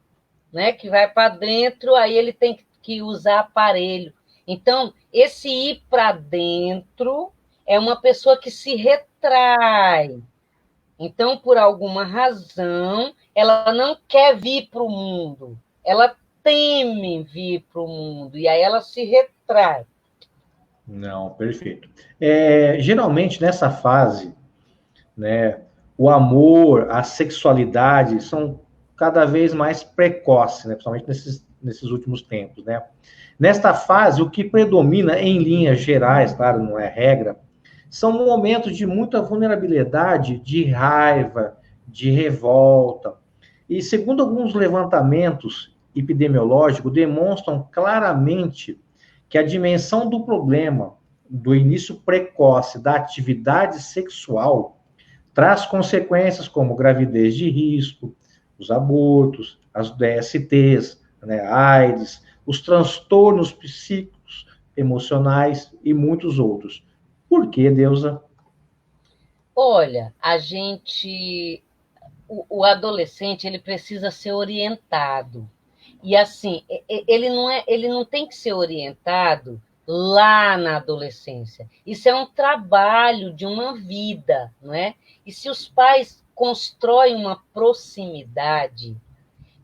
né? Que vai para dentro, aí ele tem que usar aparelho. Então, esse ir para dentro é uma pessoa que se retrai. Então, por alguma razão, ela não quer vir para o mundo. Ela teme vir para o mundo. E aí ela se retrai. Não, perfeito. Geralmente, nessa fase, né, o amor, a sexualidade são cada vez mais precoces, né, principalmente nesses últimos tempos, né? Nesta fase, o que predomina em linhas gerais, claro, não é regra, são momentos de muita vulnerabilidade, de raiva, de revolta. E segundo alguns levantamentos epidemiológicos, demonstram claramente que a dimensão do problema do início precoce da atividade sexual traz consequências como gravidez de risco, os abortos, as DSTs, né, AIDS, os transtornos psíquicos, emocionais e muitos outros. Por que, Deusa? Olha, a gente. O adolescente ele precisa ser orientado. E assim, ele não tem que ser orientado lá na adolescência. Isso é um trabalho de uma vida, não é? E se os pais constroem uma proximidade,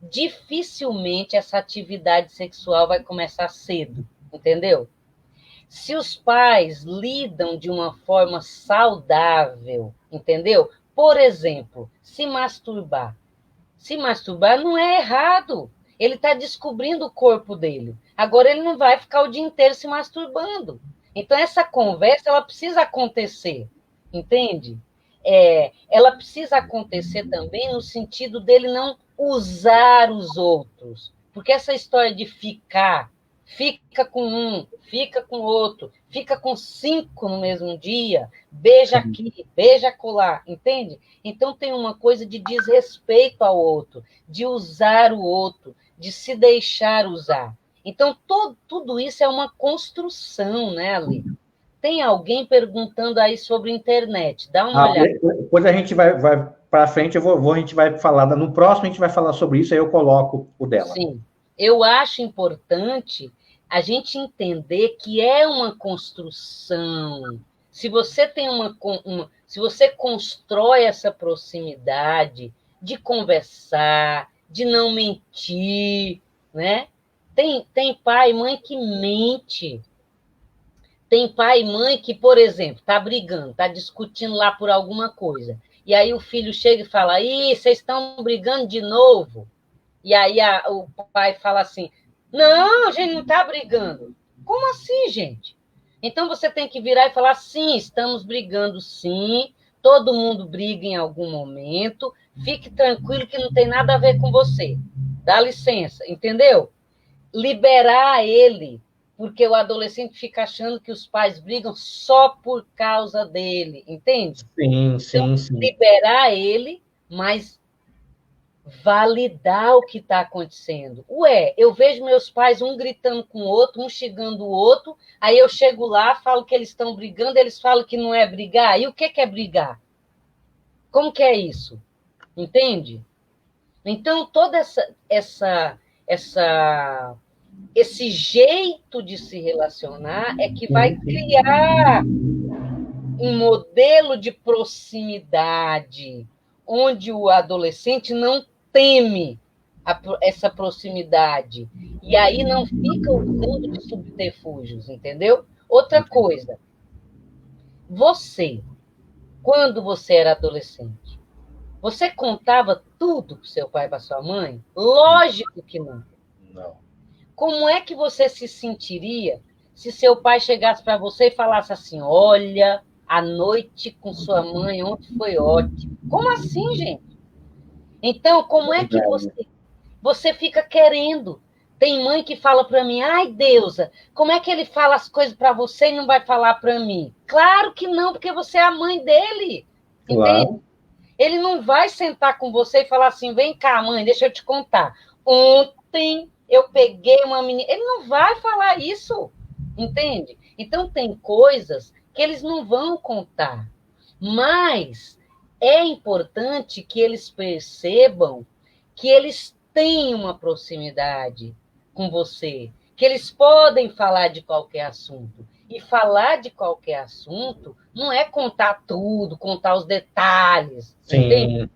dificilmente essa atividade sexual vai começar cedo, entendeu? Se os pais lidam de uma forma saudável, entendeu? Por exemplo, se masturbar. Se masturbar não é errado. Ele está descobrindo o corpo dele. Agora ele não vai ficar o dia inteiro se masturbando. Então essa conversa ela precisa acontecer, entende? Ela precisa acontecer também no sentido dele não usar os outros, porque essa história de fica com um, fica com outro, fica com 5 no mesmo dia, beija Sim. aqui, beija acolá, entende? Então tem uma coisa de desrespeito ao outro, de usar o outro, de se deixar usar. Então tudo isso é uma construção, né, Ali? Tem alguém perguntando aí sobre internet, dá uma olhada. Depois a gente vai para frente, a gente vai falar, no próximo a gente vai falar sobre isso, aí eu coloco o dela. Sim, eu acho importante a gente entender que é uma construção. Se você tem se você constrói essa proximidade de conversar, de não mentir, né? Tem pai e mãe que mente. Tem pai e mãe que, por exemplo, tá brigando, tá discutindo lá por alguma coisa. E aí o filho chega e fala: "Ih, vocês estão brigando de novo?" E aí o pai fala assim: "Não, a gente não está brigando." Como assim, gente? Então você tem que virar e falar: sim, estamos brigando, sim. Todo mundo briga em algum momento. Fique tranquilo que não tem nada a ver com você. Dá licença, entendeu? Liberar ele, porque o adolescente fica achando que os pais brigam só por causa dele, entende? Sim, Então, sim, sim. liberar ele, mas validar o que está acontecendo. Ué, eu vejo meus pais um gritando com o outro, um xingando o outro, aí eu chego lá, falo que eles estão brigando, eles falam que não é brigar. E o que é brigar? Como que é isso? Entende? Então, toda essa esse jeito de se relacionar é que vai criar um modelo de proximidade, onde o adolescente não teme essa proximidade. E aí não fica usando de subterfúgios, entendeu? Outra coisa, você, quando você era adolescente, você contava tudo para seu pai e para sua mãe? Lógico que não. Não. Como é que você se sentiria se seu pai chegasse para você e falasse assim: olha, a noite com sua mãe ontem foi ótima? Como assim, gente? Então, como é que você fica querendo? Tem mãe que fala para mim: ai, Deusa, como é que ele fala as coisas para você e não vai falar para mim? Claro que não, porque você é a mãe dele. Claro. Entende? Ele não vai sentar com você e falar assim: vem cá, mãe, deixa eu te contar. Ontem eu peguei uma menina. Ele não vai falar isso, entende? Então, tem coisas que eles não vão contar. Mas é importante que eles percebam que eles têm uma proximidade com você, que eles podem falar de qualquer assunto. E falar de qualquer assunto não é contar tudo, contar os detalhes. Sim. Entende?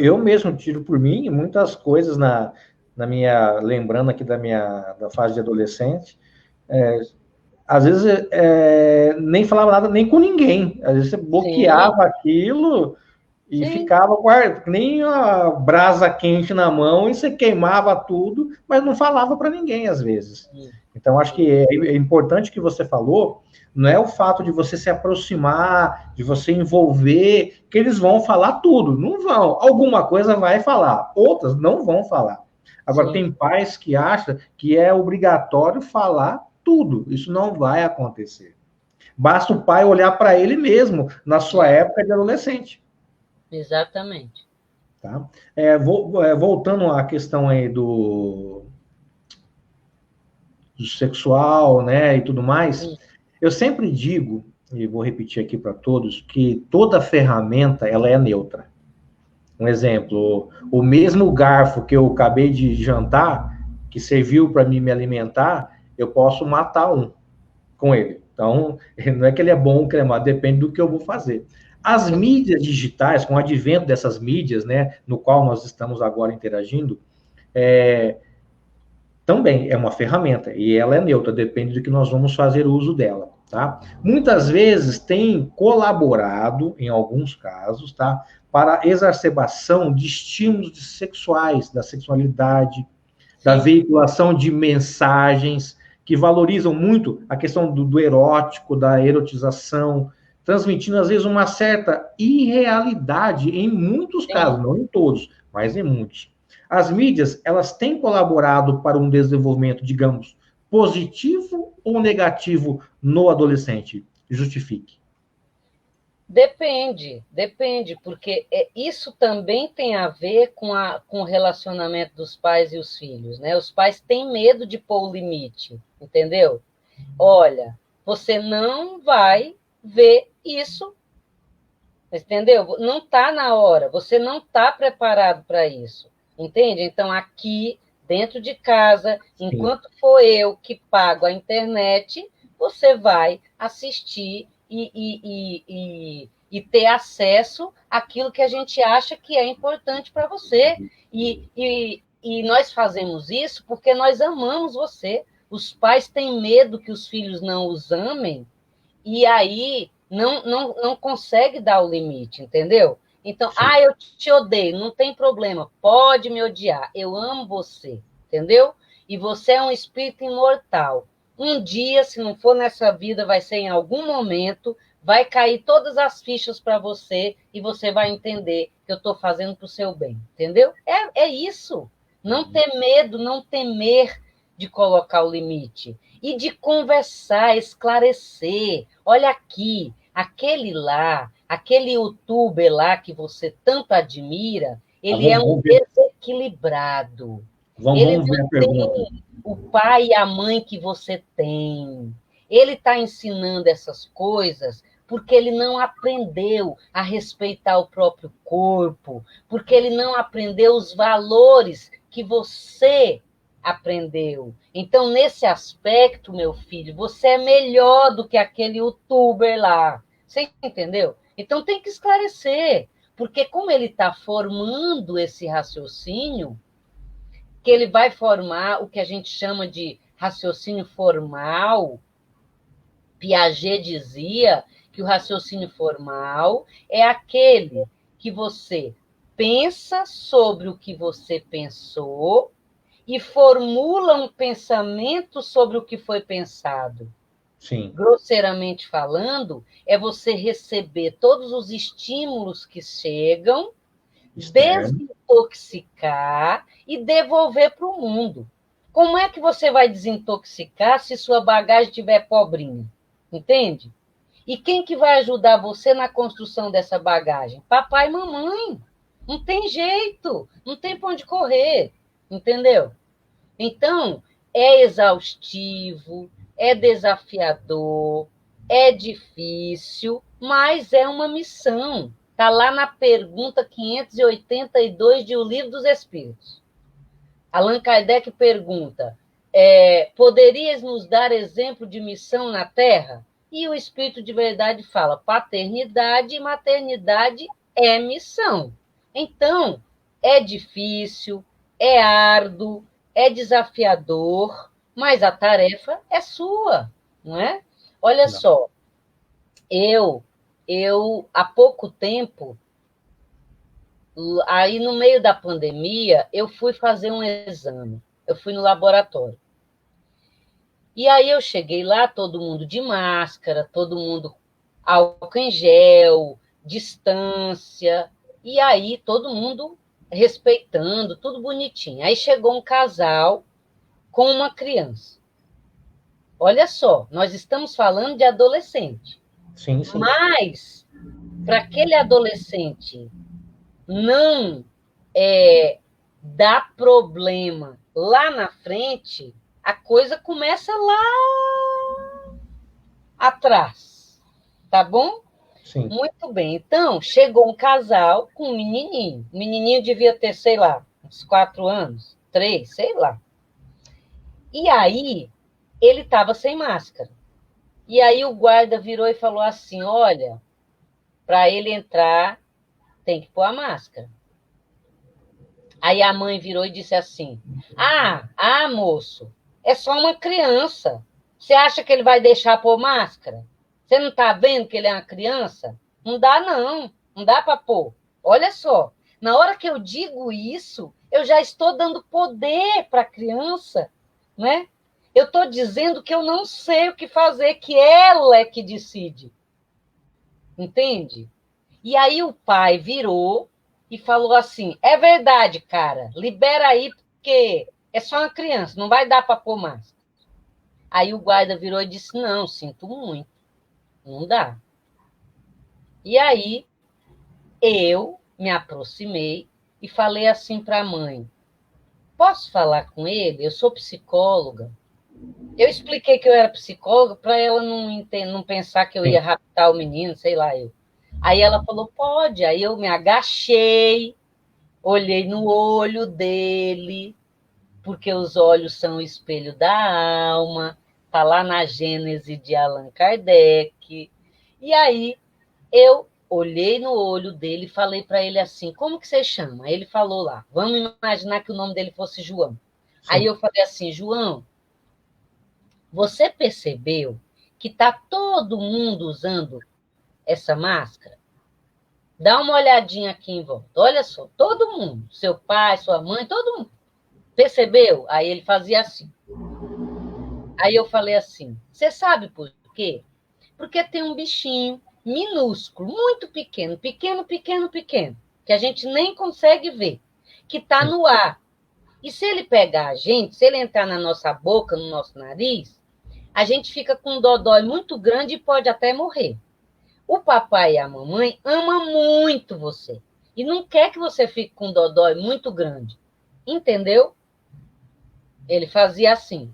Eu mesmo tiro por mim muitas coisas na minha, lembrando aqui da fase de adolescente, às vezes nem falava nada nem com ninguém, às vezes você bloqueava aquilo e ficava nem a brasa quente na mão e você queimava tudo, mas não falava para ninguém às vezes. Então acho que é importante que você falou, não é o fato de você se aproximar, de você envolver, que eles vão falar tudo. Não vão. Alguma coisa vai falar, outras não vão falar. Agora, tem pais que acham que é obrigatório falar tudo. Isso não vai acontecer. Basta o pai olhar para ele mesmo, na sua época de adolescente. Exatamente. Tá? Voltando à questão aí do sexual, né, e tudo mais, eu sempre digo, e vou repetir aqui para todos, que toda ferramenta, ela é neutra. Um exemplo, o mesmo garfo que eu acabei de jantar, que serviu para mim me alimentar, eu posso matar um com ele. Então, não é que ele é bom ou cremado, depende do que eu vou fazer. As mídias digitais, com o advento dessas mídias, né, no qual nós estamos agora interagindo, também é uma ferramenta, e ela é neutra, depende do que nós vamos fazer uso dela, tá? Muitas vezes tem colaborado, em alguns casos, tá? Para a exacerbação de estímulos sexuais, da sexualidade, da veiculação de mensagens que valorizam muito a questão do erótico, da erotização, transmitindo, às vezes, uma certa irrealidade em muitos casos, não em todos, mas em muitos. As mídias, elas têm colaborado para um desenvolvimento, digamos, positivo ou negativo no adolescente? Justifique. Depende, porque isso também tem a ver com o relacionamento dos pais e os filhos, né? Os pais têm medo de pôr o limite, entendeu? Olha, você não vai ver isso, entendeu? Não está na hora, você não está preparado para isso, entende? Então, aqui, dentro de casa, enquanto for eu que pago a internet, você vai assistir e ter acesso àquilo que a gente acha que é importante para você. E nós fazemos isso porque nós amamos você. Os pais têm medo que os filhos não os amem, e aí não consegue dar o limite, entendeu? Então, eu te odeio, não tem problema, pode me odiar, eu amo você, entendeu? E você é um espírito imortal. Um dia, se não for nessa vida, vai ser em algum momento, vai cair todas as fichas para você e você vai entender que eu estou fazendo para o seu bem, entendeu? É isso. Não ter medo, não temer de colocar o limite. E de conversar, esclarecer. Olha aqui, aquele youtuber lá que você tanto admira, ele é um desequilibrado. Ele não tem o pai e a mãe que você tem. Ele está ensinando essas coisas porque ele não aprendeu a respeitar o próprio corpo, porque ele não aprendeu os valores que você aprendeu. Então, nesse aspecto, meu filho, você é melhor do que aquele youtuber lá. Você entendeu? Então, tem que esclarecer. Porque como ele está formando esse raciocínio, que ele vai formar o que a gente chama de raciocínio formal, Piaget dizia que o raciocínio formal é aquele que você pensa sobre o que você pensou e formula um pensamento sobre o que foi pensado. Sim. Grosseiramente falando, é você receber todos os estímulos que chegam, Externo. desintoxicar e devolver para o mundo. Como é que você vai desintoxicar se sua bagagem estiver pobrinha? Entende? E quem que vai ajudar você na construção dessa bagagem? Papai e mamãe. Não tem jeito, não tem para onde correr, entendeu? Então, é exaustivo, é desafiador, é difícil, mas é uma missão. Está lá na pergunta 582 de O Livro dos Espíritos. Allan Kardec pergunta: poderias nos dar exemplo de missão na Terra? E o Espírito de Verdade fala: paternidade e maternidade é missão. Então, é difícil, é árduo, é desafiador, mas a tarefa é sua, não é? Olha Não. só, eu há pouco tempo, aí no meio da pandemia, eu fui fazer um exame. Eu fui no laboratório. E aí eu cheguei lá, todo mundo de máscara, todo mundo álcool em gel, distância, e aí todo mundo respeitando, tudo bonitinho. Aí chegou um casal com uma criança. Olha só, nós estamos falando de adolescente. Sim, sim. Mas, para aquele adolescente não dar problema lá na frente, a coisa começa lá atrás, tá bom? Sim. Muito bem. Então, chegou um casal com um menininho. O menininho devia ter, sei lá, uns 4 anos, 3, sei lá. E aí, ele estava sem máscara. E aí o guarda virou e falou assim: olha, para ele entrar, tem que pôr a máscara. Aí a mãe virou e disse assim: moço, é só uma criança. Você acha que ele vai deixar pôr máscara? Você não está vendo que ele é uma criança? Não dá, não. Não dá para pôr. Olha só, na hora que eu digo isso, eu já estou dando poder para a criança, né? Eu estou dizendo que eu não sei o que fazer, que ela é que decide. Entende? E aí o pai virou e falou assim: é verdade, cara, libera aí, porque é só uma criança, não vai dar para pôr máscara. Aí o guarda virou e disse: não, sinto muito, não dá. E aí eu me aproximei e falei assim para a mãe: posso falar com ele? Eu sou psicóloga. Eu expliquei que eu era psicóloga para ela não pensar que eu ia Sim. raptar o menino, sei lá eu. Aí ela falou: pode. Aí eu me agachei, olhei no olho dele, porque os olhos são o espelho da alma, está lá na Gênese de Allan Kardec. E aí eu olhei no olho dele e falei para ele assim: como que você chama? Aí ele falou lá: vamos imaginar que o nome dele fosse João. Aí Sim. eu falei assim: João, você percebeu que está todo mundo usando essa máscara? Dá uma olhadinha aqui em volta. Olha só, todo mundo, seu pai, sua mãe, todo mundo. Percebeu? Aí ele fazia assim. Aí eu falei assim: você sabe por quê? Porque tem um bichinho minúsculo, muito pequeno, pequeno, pequeno, pequeno, que a gente nem consegue ver, que está Sim. no ar. E se ele pegar a gente, se ele entrar na nossa boca, no nosso nariz, a gente fica com um dodói muito grande e pode até morrer. O papai e a mamãe amam muito você e não quer que você fique com um dodói muito grande. Entendeu? Ele fazia assim.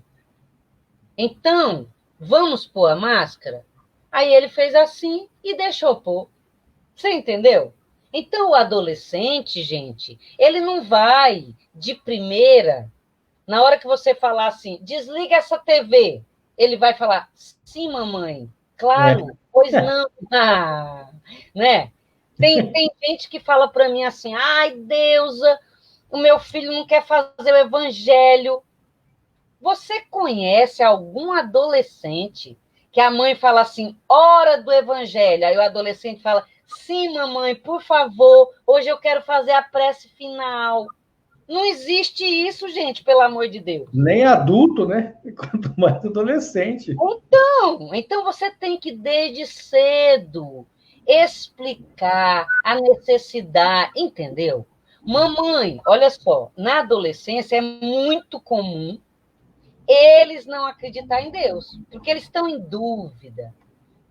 Então, vamos pôr a máscara? Aí ele fez assim e deixou pôr. Você entendeu? Então, o adolescente, gente, ele não vai de primeira Na hora que você falar assim, desliga essa TV, ele vai falar, sim, mamãe, claro, pois não. Ah, né? Tem gente que fala para mim assim, ai, Deusa, o meu filho não quer fazer o evangelho. Você conhece algum adolescente que a mãe fala assim, hora do evangelho, aí o adolescente fala, sim, mamãe, por favor, hoje eu quero fazer a prece final. Não existe isso, gente, pelo amor de Deus. Nem adulto, né? Quanto mais adolescente. Então você tem que, desde cedo, explicar a necessidade, entendeu? Mamãe, olha só, na adolescência é muito comum eles não acreditar em Deus, porque eles estão em dúvida.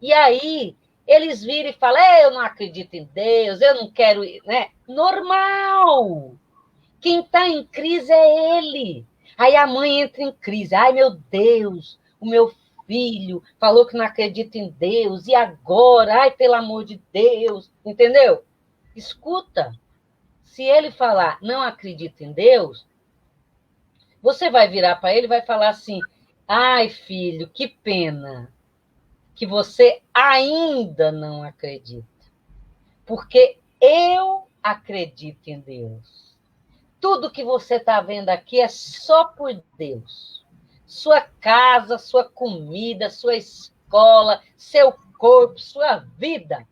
E aí, eles viram e falam, eu não acredito em Deus, eu não quero ir, né? Normal! Quem está em crise é ele. Aí a mãe entra em crise. Ai, meu Deus, o meu filho falou que não acredita em Deus, e agora? Ai, pelo amor de Deus, entendeu? Escuta, se ele falar não acredita em Deus, você vai virar para ele e vai falar assim, ai, filho, que pena que você ainda não acredita, porque eu acredito em Deus. Tudo que você está vendo aqui é só por Deus. Sua casa, sua comida, sua escola, seu corpo, sua vida.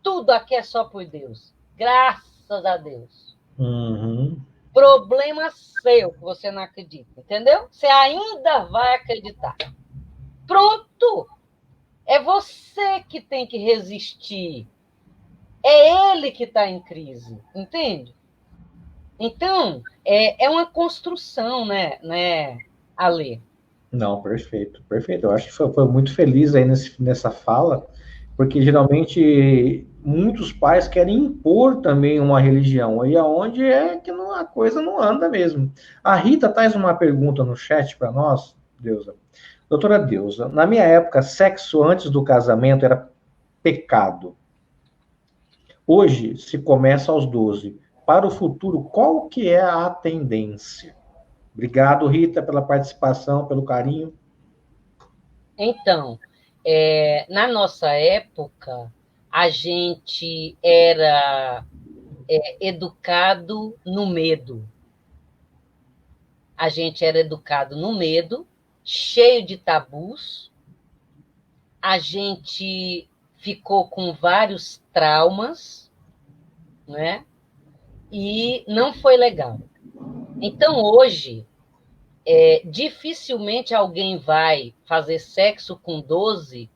Tudo aqui é só por Deus. Graças a Deus. Uhum. Problema seu que você não acredita, entendeu? Você ainda vai acreditar. Pronto! É você que tem que resistir. É ele que está em crise, entende? Então, é uma construção, né, Ale? Não, perfeito, perfeito. Eu acho que foi muito feliz aí nessa fala, porque geralmente muitos pais querem impor também uma religião, aí aonde é que a coisa não anda mesmo. A Rita traz uma pergunta no chat para nós, Deusa. Doutora Deusa, na minha época, sexo antes do casamento era pecado. Hoje se começa aos 12. Para o futuro, qual que é a tendência? Obrigado, Rita, pela participação, pelo carinho. Então, na nossa época, a gente era educado no medo. A gente era educado no medo, cheio de tabus. A gente ficou com vários traumas, né? E não foi legal. Então, hoje, dificilmente alguém vai fazer sexo com 12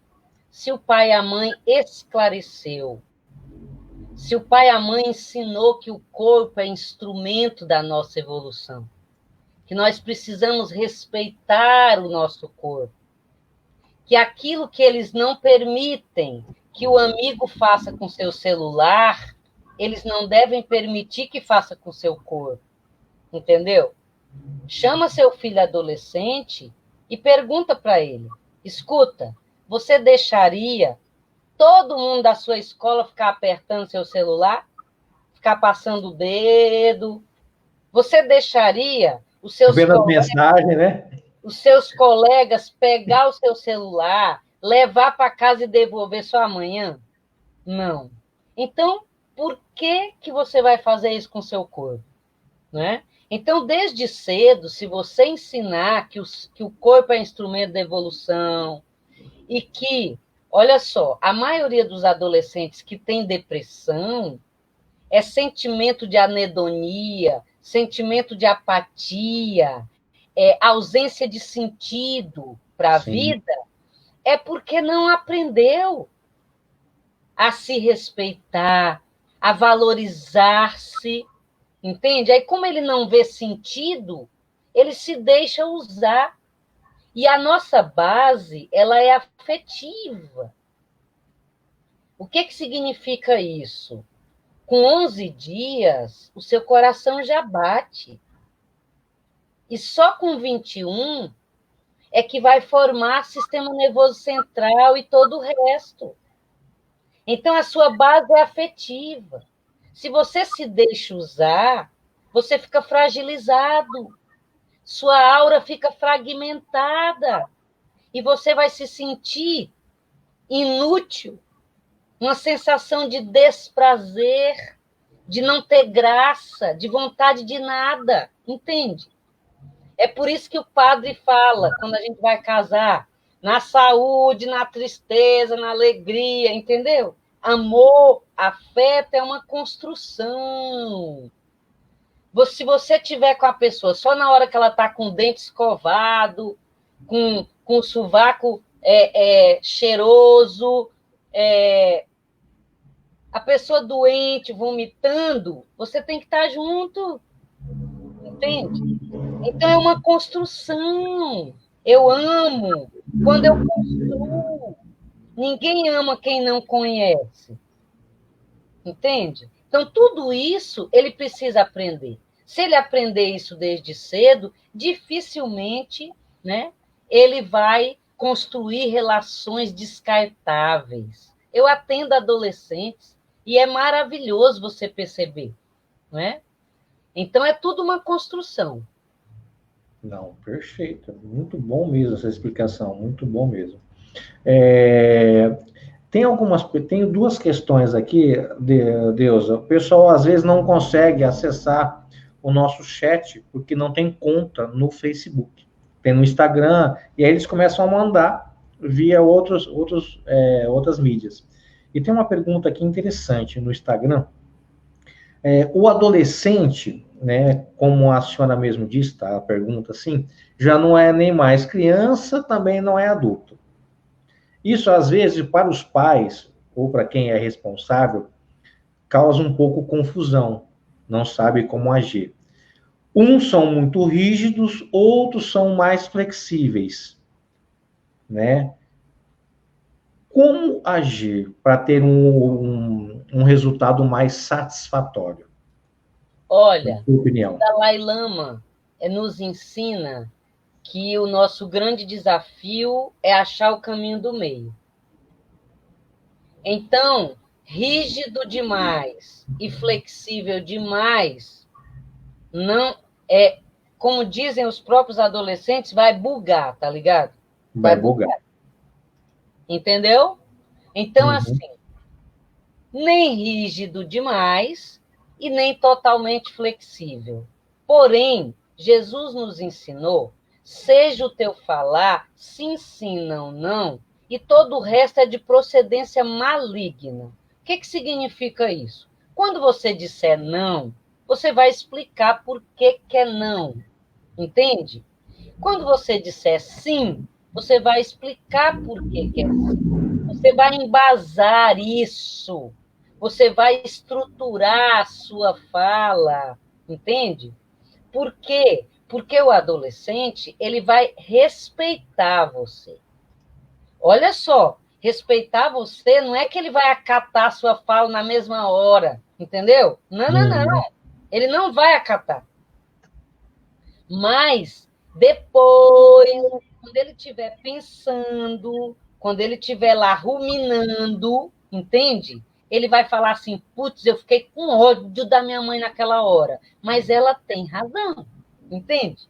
se o pai e a mãe esclareceu, se o pai e a mãe ensinou que o corpo é instrumento da nossa evolução, que nós precisamos respeitar o nosso corpo, que aquilo que eles não permitem que o amigo faça com seu celular, eles não devem permitir que faça com seu corpo, entendeu? Chama seu filho adolescente e pergunta para ele, escuta, você deixaria todo mundo da sua escola ficar apertando seu celular? Ficar passando o dedo? Você deixaria Vendo as mensagens, né? os seus colegas pegar o seu celular, levar para casa e devolver só amanhã? Não. Então, por que você vai fazer isso com o seu corpo? Né? Então, desde cedo, se você ensinar que o corpo é instrumento da evolução e que, olha só, a maioria dos adolescentes que tem depressão é sentimento de anedonia, sentimento de apatia, ausência de sentido para a vida, é porque não aprendeu a se respeitar, a valorizar-se, entende? Aí, como ele não vê sentido, ele se deixa usar. E a nossa base, ela é afetiva. O que significa isso? Com 11 dias, o seu coração já bate. E só com 21 é que vai formar sistema nervoso central e todo o resto. Então, a sua base é afetiva. Se você se deixa usar, você fica fragilizado. sua aura fica fragmentada e você vai se sentir inútil, uma sensação de desprazer, de não ter graça, de vontade de nada, entende? É por isso que o padre fala, quando a gente vai casar, na saúde, na tristeza, na alegria, entendeu? Amor, afeto é uma construção. Se você tiver com a pessoa só na hora que ela está com o dente escovado, com o sovaco cheiroso, a pessoa doente, vomitando, você tem que estar junto, entende? Então, é uma construção. Eu amo quando eu construo. Ninguém ama quem não conhece. Entende? Então, tudo isso ele precisa aprender. Se ele aprender isso desde cedo, dificilmente, né, ele vai construir relações descartáveis. Eu atendo adolescentes e é maravilhoso você perceber, né? Então, é tudo uma construção. Não, perfeito. Muito bom mesmo essa explicação, muito bom mesmo. Tenho duas questões aqui, Deusa. O pessoal às vezes não consegue acessar o nosso chat porque não tem conta no Facebook, tem no Instagram, e aí eles começam a mandar via outras mídias. E tem uma pergunta aqui interessante no Instagram. O adolescente, né, como a senhora mesmo disse, tá, a pergunta assim, já não é nem mais criança, também não é adulto. Isso, às vezes, para os pais, ou para quem é responsável, causa um pouco confusão, não sabe como agir. Uns são muito rígidos, outros são mais flexíveis, né? Como agir para ter um resultado mais satisfatório? Na Olha, sua o opinião. Dalai Lama nos ensina que o nosso grande desafio é achar o caminho do meio. Então, rígido demais e flexível demais, não é, como dizem os próprios adolescentes, vai bugar, tá ligado? Vai bugar. Entendeu? Então, Uhum. assim, nem rígido demais e nem totalmente flexível. Porém, Jesus nos ensinou, seja o teu falar, sim, sim, não, não, e todo o resto é de procedência maligna. O que significa isso? Quando você disser não, você vai explicar por que é não, entende? Quando você disser sim, você vai explicar por que é sim. Você vai embasar isso. Você vai estruturar a sua fala, entende? Por quê? Porque o adolescente, ele vai respeitar você. Olha só, respeitar você não é que ele vai acatar a sua fala na mesma hora, entendeu? Não, não, não. Ele não vai acatar. Mas depois, quando ele estiver pensando, quando ele estiver lá ruminando, entende? Ele vai falar assim: putz, eu fiquei com ódio da minha mãe naquela hora. Mas ela tem razão, entende?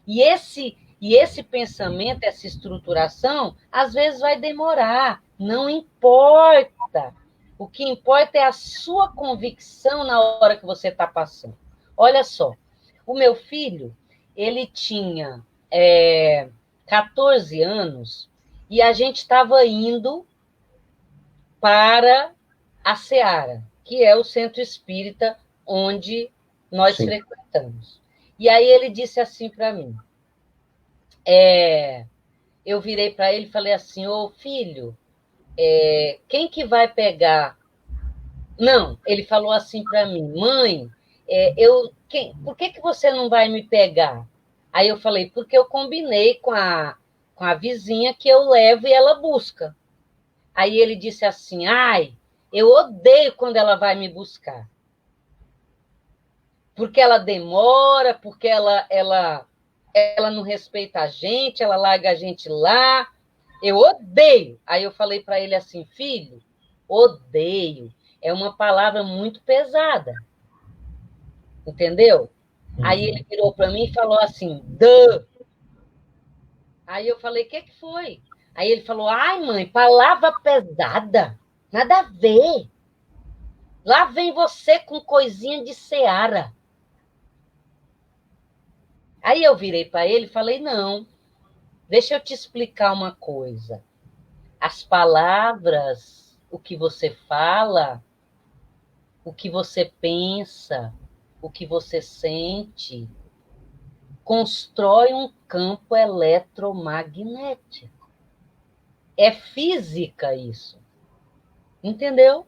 E esse pensamento, essa estruturação, às vezes vai demorar, não importa. O que importa é a sua convicção na hora que você está passando. Olha só, o meu filho, ele tinha 14 anos e a gente estava indo para a Seara, que é o centro espírita onde nós frequentamos. E aí ele disse assim para mim, eu virei para ele e falei assim, ô filho, quem que vai pegar? Não, ele falou assim para mim, mãe, por que você não vai me pegar? Aí eu falei, porque eu combinei com a vizinha que eu levo e ela busca. Aí ele disse assim, ai, eu odeio quando ela vai me buscar. Porque ela demora, porque ela não respeita a gente, ela larga a gente lá. Eu odeio. Aí eu falei para ele assim, filho, odeio é uma palavra muito pesada. Entendeu? Aí ele virou para mim e falou assim, Dã. Aí eu falei, o que foi? Aí ele falou, ai, mãe, palavra pesada, nada a ver. Lá vem você com coisinha de Seara. Aí eu virei para ele e falei, não, deixa eu te explicar uma coisa. As palavras, o que você fala, o que você pensa, o que você sente, constrói um campo eletromagnético. É física isso. Entendeu?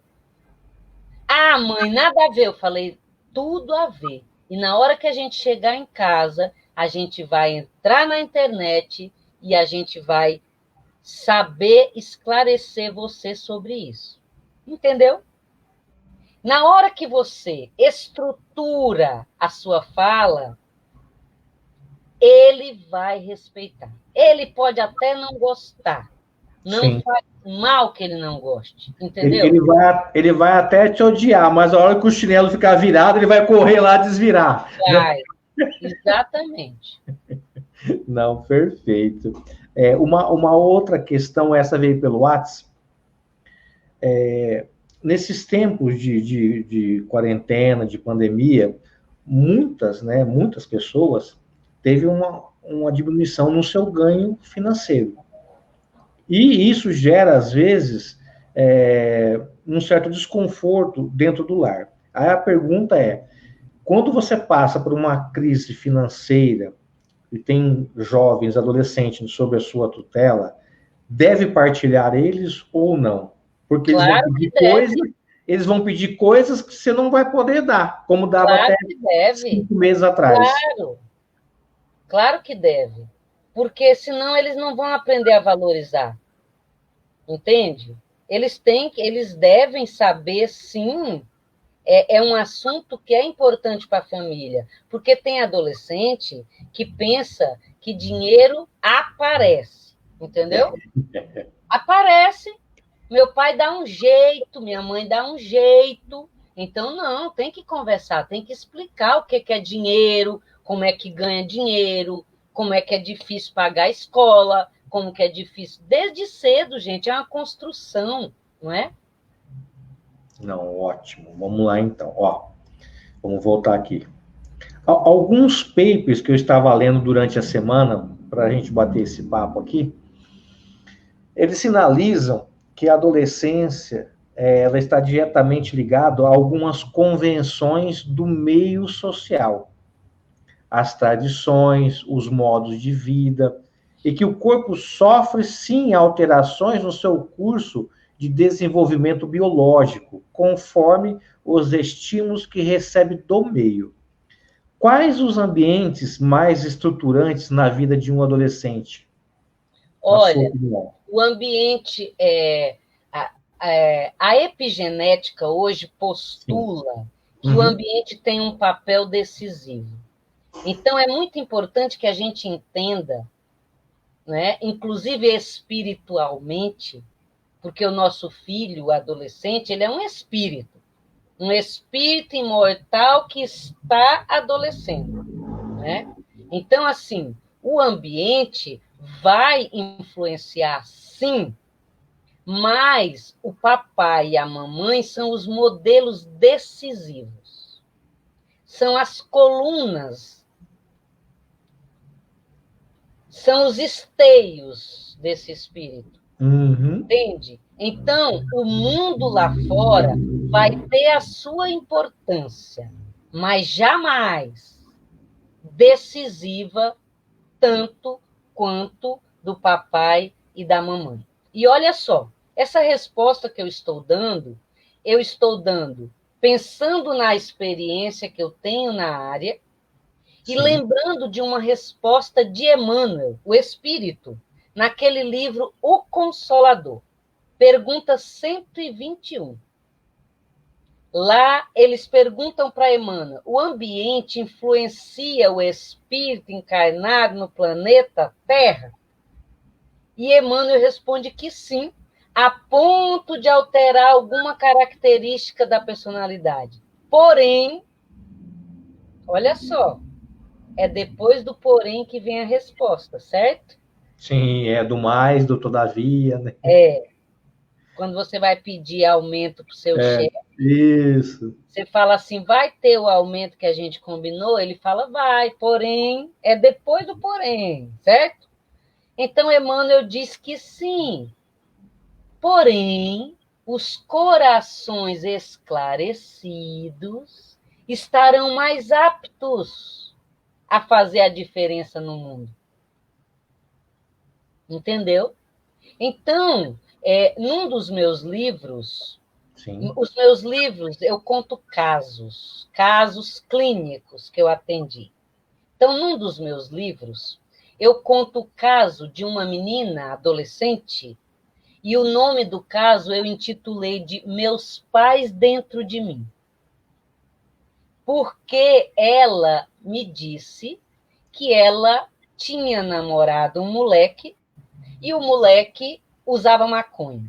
Ah, mãe, nada a ver. Eu falei, tudo a ver. E na hora que a gente chegar em casa, a gente vai entrar na internet e a gente vai saber esclarecer você sobre isso. Entendeu? Na hora que você estrutura a sua fala, ele vai respeitar. Ele pode até não gostar. Não Sim. Faz mal que ele não goste, entendeu? Ele vai até te odiar, mas a hora que o chinelo ficar virado, ele vai correr lá desvirar. Vai, exatamente. Não, perfeito. Uma outra questão, essa veio pelo WhatsApp. Nesses tempos de quarentena, de pandemia, muitas pessoas teve uma diminuição no seu ganho financeiro. E isso gera, às vezes, um certo desconforto dentro do lar. Aí a pergunta é, quando você passa por uma crise financeira e tem jovens, adolescentes sob a sua tutela, deve partilhar eles ou não? Porque claro eles vão pedir coisas que você não vai poder dar, como dava claro até 5 meses atrás. Claro que deve. Porque senão eles não vão aprender a valorizar. Entende? Eles devem saber, sim, é um assunto que é importante para a família, porque tem adolescente que pensa que dinheiro aparece, entendeu? Aparece, meu pai dá um jeito, minha mãe dá um jeito, então não, tem que conversar, tem que explicar o que é dinheiro, como é que ganha dinheiro, como é que é difícil pagar a escola, como que é difícil. Desde cedo, gente, é uma construção, não é? Não, ótimo. Vamos lá, então. Vamos voltar aqui. Alguns papers que eu estava lendo durante a semana, para a gente bater esse papo aqui, eles sinalizam que a adolescência ela está diretamente ligada a algumas convenções do meio social, as tradições, os modos de vida, e que o corpo sofre, sim, alterações no seu curso de desenvolvimento biológico, conforme os estímulos que recebe do meio. Quais os ambientes mais estruturantes na vida de um adolescente? Olha, o ambiente, a epigenética hoje postula que o ambiente tem um papel decisivo. Então, é muito importante que a gente entenda, né, inclusive espiritualmente, porque o nosso filho, o adolescente, ele é um espírito imortal que está adolescendo, né? Então, assim, o ambiente vai influenciar, sim, mas o papai e a mamãe são os modelos decisivos. São as colunas, são os esteios desse espírito. Entende? Então, o mundo lá fora vai ter a sua importância, mas jamais decisiva tanto quanto do papai e da mamãe. E olha só, essa resposta que eu estou dando pensando na experiência que eu tenho na área e lembrando de uma resposta de Emmanuel, o Espírito, naquele livro O Consolador, pergunta 121. Lá eles perguntam para Emmanuel, o ambiente influencia o espírito encarnado no planeta Terra? E Emmanuel responde que sim, a ponto de alterar alguma característica da personalidade. Porém, olha só, é depois do porém que vem a resposta, certo? Sim, é do mais, do todavia, né? É. Quando você vai pedir aumento para o seu É, chefe, isso. você fala assim, vai ter o aumento que a gente combinou? Ele fala, vai, porém, é depois do porém, certo? Então, Emmanuel diz que sim. Porém, os corações esclarecidos estarão mais aptos a fazer a diferença no mundo. Entendeu? Então, num dos meus livros, Sim. os meus livros, eu conto casos clínicos que eu atendi. Então, num dos meus livros, eu conto o caso de uma menina adolescente, e o nome do caso eu intitulei de Meus Pais Dentro de Mim. Porque ela me disse que ela tinha namorado um moleque, e o moleque usava maconha.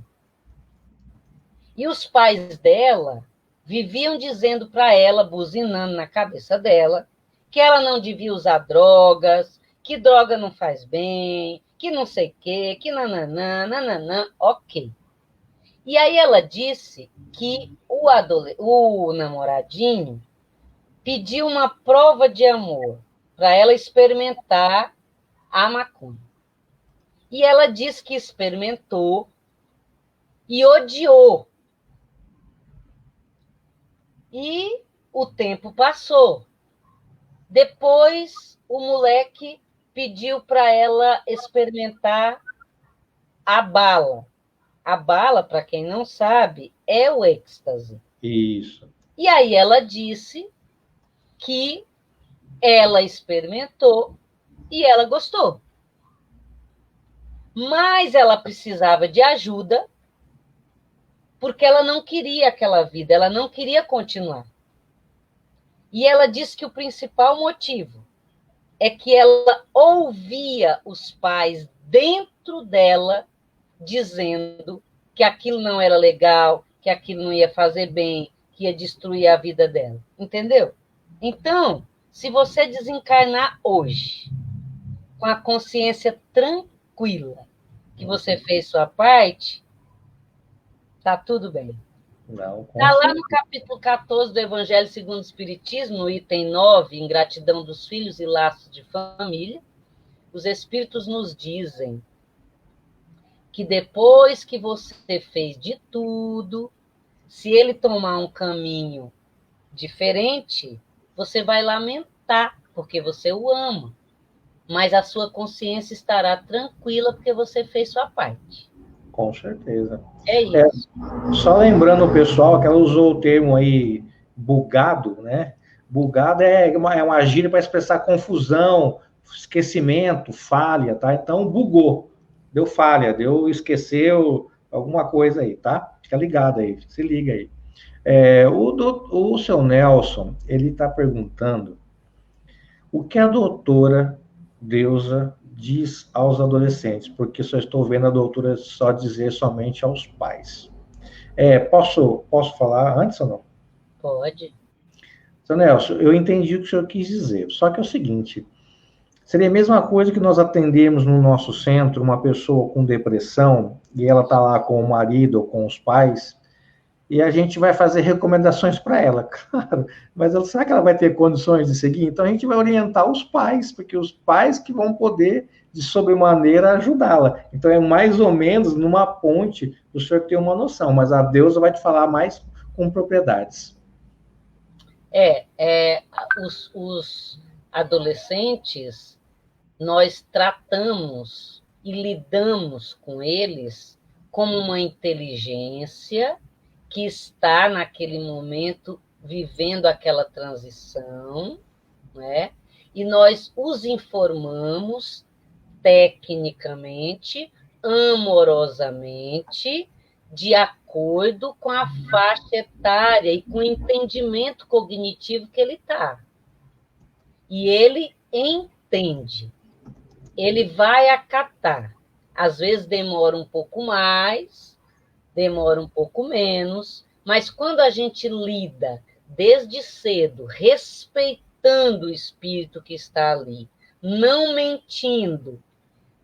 E os pais dela viviam dizendo para ela, buzinando na cabeça dela, que ela não devia usar drogas, que droga não faz bem, que não sei o quê, que nananã, nananã, ok. E aí ela disse que o namoradinho pediu uma prova de amor para ela experimentar a maconha. E ela disse que experimentou e odiou. E o tempo passou. Depois, o moleque pediu para ela experimentar a bala. A bala, para quem não sabe, é o êxtase. Isso. E aí ela disse que ela experimentou e ela gostou. Mas ela precisava de ajuda porque ela não queria aquela vida, ela não queria continuar. E ela disse que o principal motivo é que ela ouvia os pais dentro dela dizendo que aquilo não era legal, que aquilo não ia fazer bem, que ia destruir a vida dela. Entendeu? Então, se você desencarnar hoje, com a consciência tranquila, que você fez sua parte, tá tudo bem. Não, com Está lá no certeza. capítulo 14 do Evangelho segundo o Espiritismo, no item 9, ingratidão dos filhos e laços de família, os Espíritos nos dizem que depois que você fez de tudo, se ele tomar um caminho diferente, você vai lamentar, porque você o ama. Mas a sua consciência estará tranquila porque você fez sua parte. Com certeza. É É, isso. só lembrando o pessoal que ela usou o termo aí bugado, né? Bugado é uma gíria para expressar confusão, esquecimento, falha, tá? Então bugou, deu falha, esqueceu alguma coisa aí, tá? Fica ligado aí, se liga aí. O seu Nelson, ele está perguntando o que a doutora Deusa diz aos adolescentes, porque só estou vendo a doutora só dizer somente aos pais. Posso falar antes ou não? Pode. Seu Nelson, eu entendi o que o senhor quis dizer. Só que é o seguinte: seria a mesma coisa que nós atendemos no nosso centro uma pessoa com depressão e ela está lá com o marido ou com os pais e a gente vai fazer recomendações para ela, claro. Mas será que ela vai ter condições de seguir? Então a gente vai orientar os pais, porque os pais que vão poder de sobremaneira ajudá-la. Então é mais ou menos numa ponte o senhor ter uma noção, mas a deusa vai te falar mais com propriedades. Os adolescentes, nós tratamos e lidamos com eles como uma inteligência que está naquele momento vivendo aquela transição, né? E nós os informamos tecnicamente, amorosamente, de acordo com a faixa etária e com o entendimento cognitivo que ele está. E ele entende, ele vai acatar. Às vezes demora um pouco mais, demora um pouco menos, mas quando a gente lida desde cedo, respeitando orientando o espírito que está ali, não mentindo,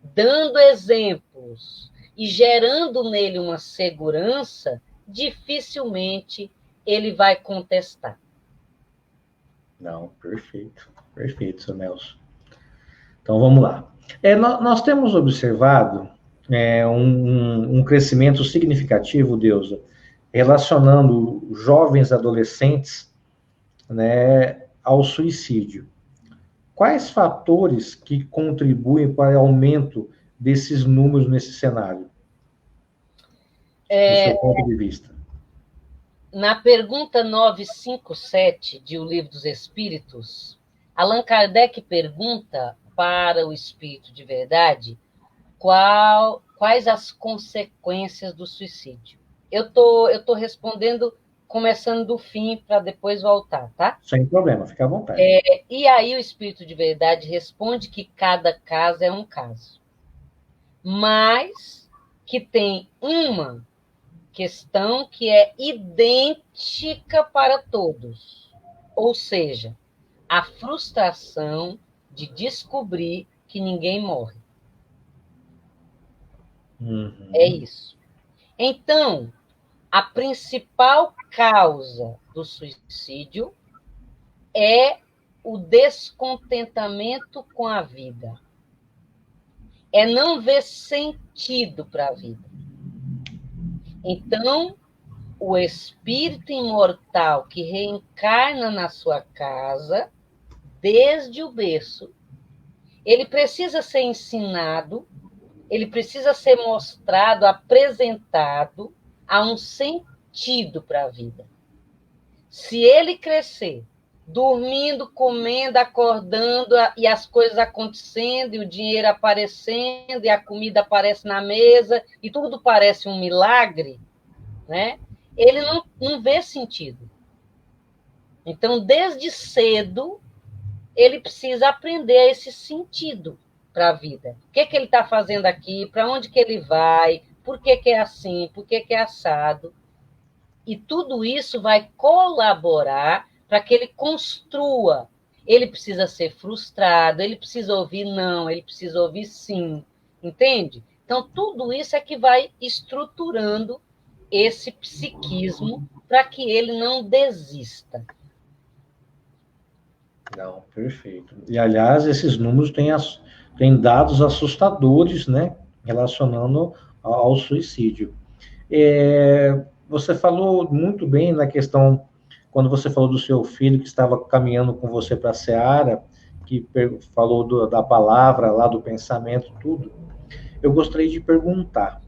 dando exemplos e gerando nele uma segurança, dificilmente ele vai contestar. Não, perfeito. Perfeito, seu Nelson. Então, vamos lá. Nós temos observado um crescimento significativo, Deusa, relacionando jovens adolescentes, né, ao suicídio. Quais fatores que contribuem para o aumento desses números nesse cenário, do seu ponto de vista? Na pergunta 957 de O Livro dos Espíritos, Allan Kardec pergunta para o espírito de verdade quais as consequências do suicídio. Eu tô respondendo começando do fim para depois voltar, tá? Sem problema, fica à vontade. E aí o espírito de verdade responde que cada caso é um caso, mas que tem uma questão que é idêntica para todos, ou seja, a frustração de descobrir que ninguém morre. Uhum. É isso. Então, a principal causa do suicídio é o descontentamento com a vida. É não ver sentido para a vida. Então, o espírito imortal que reencarna na sua casa, desde o berço, ele precisa ser ensinado, ele precisa ser mostrado, apresentado a um sentido para a vida. Se ele crescer dormindo, comendo, acordando, e as coisas acontecendo, e o dinheiro aparecendo, e a comida aparece na mesa, e tudo parece um milagre, né? Ele não vê sentido. Então, desde cedo, ele precisa aprender esse sentido para a vida. O que ele está fazendo aqui? Para onde que ele vai? Por que é assim? Por que é assado? E tudo isso vai colaborar para que ele construa. Ele precisa ser frustrado, ele precisa ouvir não, ele precisa ouvir sim. Entende? Então, tudo isso é que vai estruturando esse psiquismo para que ele não desista. Não, perfeito. E, aliás, esses números têm dados assustadores, né, relacionando ao suicídio. Você falou muito bem na questão, quando você falou do seu filho que estava caminhando com você para a Seara, que falou da palavra, lá do pensamento, tudo. Eu gostaria de perguntar,